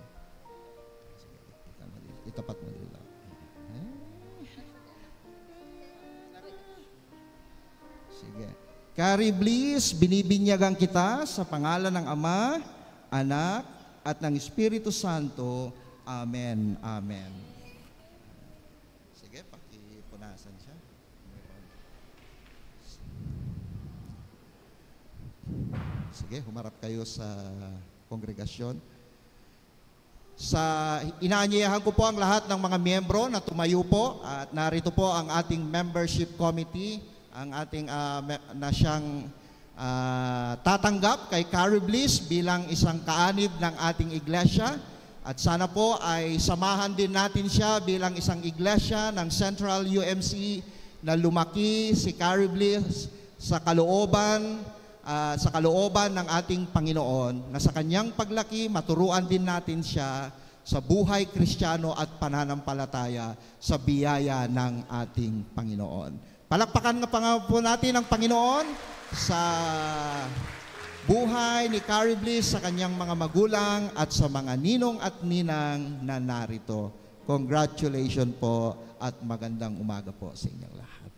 Sige, ikaw mo dito. Itapat mo dito. Sige. Carrie Bliss, binibinyagan kita sa pangalan ng Ama, Anak, at ng Espiritu Santo. Amen. Amen. Sige, pakipunasan siya. Sige, humarap kayo sa kongregasyon. Inaanyayahan ko po ang lahat ng mga miyembro na tumayo po at narito po ang ating membership committee, ang ating na siyang tatanggap kay Carrie Bliss bilang isang kaanib ng ating iglesia. At sana po ay samahan din natin siya bilang isang iglesia ng Central UMC na lumaki si Carrie Bliss sa kalooban ng ating Panginoon, na sa kanyang paglaki, maturuan din natin siya sa buhay Kristiyano at pananampalataya sa biyaya ng ating Panginoon. Palakpakan nga po natin ang Panginoon sa buhay ni Carrie Bliss, sa kanyang mga magulang at sa mga ninong at ninang na narito. Congratulations po at magandang umaga po sa inyong lahat.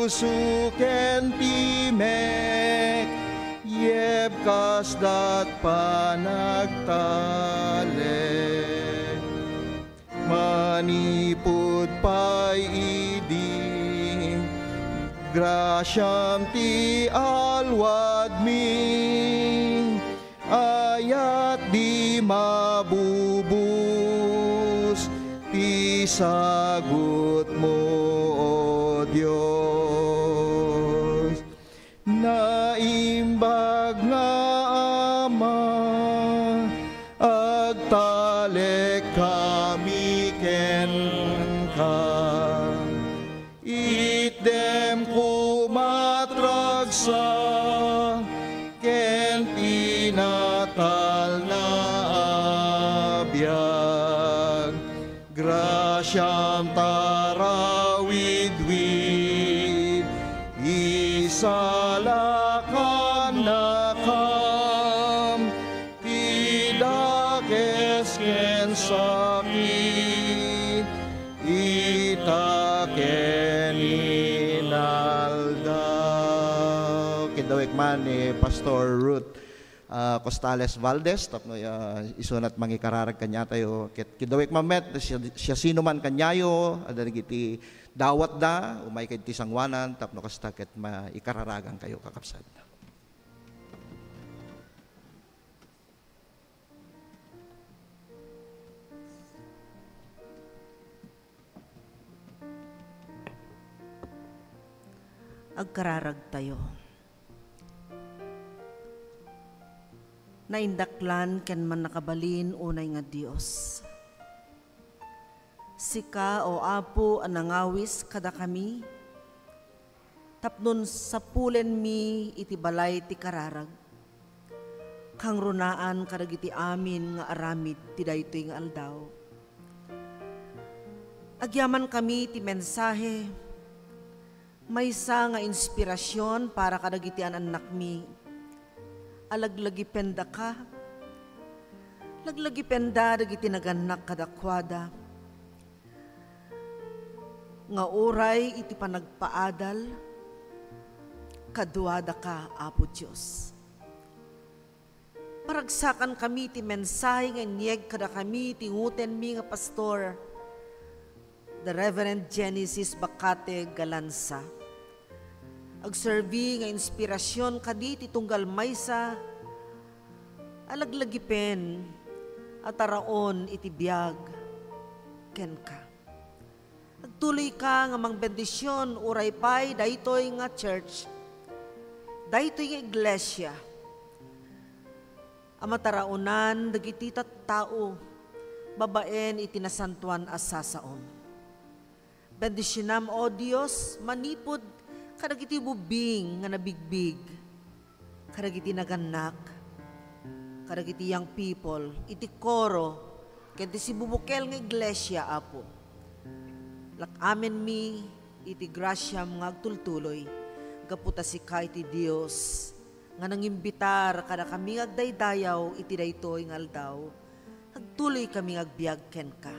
suken timek, yeb kasdat panagtalek. Manipud pay idi, grasyam ti alwad mi, ayat di mabubus, ti sagot mo, O Diyos. Naimbag nga Ama, agtalek kami ken ka. Itdem kumatragsa, ken tinatal na abiyag. Grasyam tarawidwid, isalakan nakam, tidakes ken sakit, itaken inaldaw. Kidawik man ni Pastor Ruth Costales Valdez, tapno isunat mangikararag kanya tayo, kidawik mamet, siya sino man kanyayo, ada nagiti dawat da, umay kay tisangwanan, tapno kastakit maikararagan kayo kakapsad. Agkararag tayo. Naindaklan ken man nakabalin unay nga Dios. Sika o Apo ang nangawis kada kami, tapnon sapulen mi iti balay ti kararag, kang runaan kadagiti amin nga aramid ti daytoy nga aldaw. Agyaman kami ti mensahe, maysa nga inspirasyon para kadagiti anak mi. Alaglagi penda ka, laglagi penda dagiti naganak kadakwada, nga uray iti panagpaadal, kaduada ka, Apo Diyos. Paragsakan kami ti mensahe nga inyeg kada kami tinguten mi nga pastor, the Reverend Genesis Bacate Galanza. Agservi nga inspirasyon kadi ti tunggal maysa, alaglagipen at araon iti biyag ken ka. Agtuloy ka nga mangbendisyon uray pay daytoy nga church, daytoy nga iglesia, amataraonan dagiti tattao, babaen iti nasantuan as sasaom. Bendisyonam, O Dios, manipod kadagiti bubing nga nabigbig, kadagiti naganak, kadagiti young people, iti koro, kenti si bubukel nga iglesia, Apo. Lakamen mi, iti grasyam nga agtultuloy, gaputa si ka iti Dios, nga nangimbitar kada kami agdaydayaw, iti daytoy nga aldaw, agtuloy kami agbiag ken ka.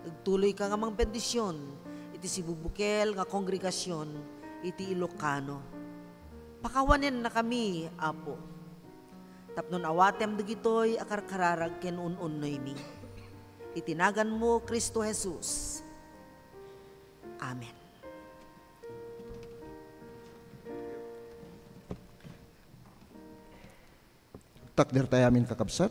Agtuloy ka nga mang bendisyon, iti si bubukel nga kongregasyon, iti Ilocano. Pakawanen na kami, Apo. Tapnon awatem dagitoy akarkararag ken ununnoy mi. Itinagan mo, Kristo Jesus. Amen. Takder tayo amin kakabsat.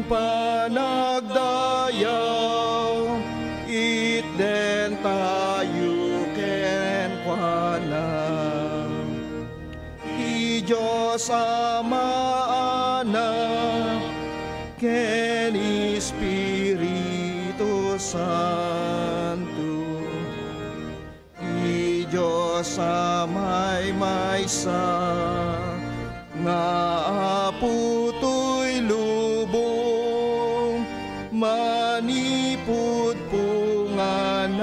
Panagdayaw, itden tayo ken kuana. Ti Diyos Ama, Anak, ken Espiritu Santo. Ti Diyos Amay maysa, nga Apo to'y lubong, manipud punganay,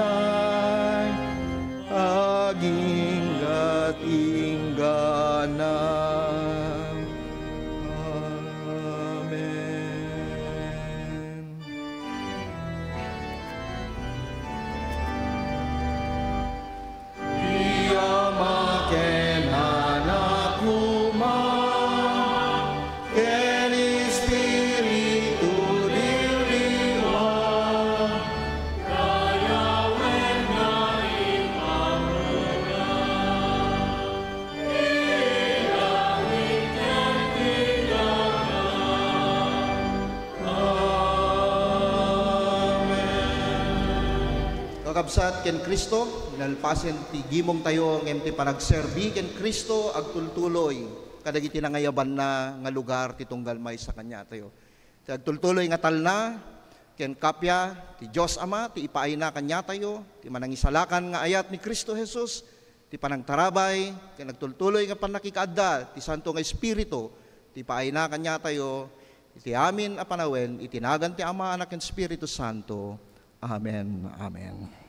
aging gat ingganay. kakabsat ken Kristo, nalpasen ti gimong tayo ng ti panagserbi ken Kristo agtultuloy kadagiti nangayaban na nga lugar ti tunggal may sa kanya tayo. Ti agtultuloy nga talna ken kapya ti Dios Ama ti ipaay na kanya tayo, ti manangisalakan nga ayat ni Kristo Jesus, ti panangtarabay ken nagtultuloy nga panakikaadda ti Santo nga Espiritu, ti ipaay na kanya tayo, iti amin a panawen itinagan ti Ama, Anak ken Espiritu Santo. Amen. Amen.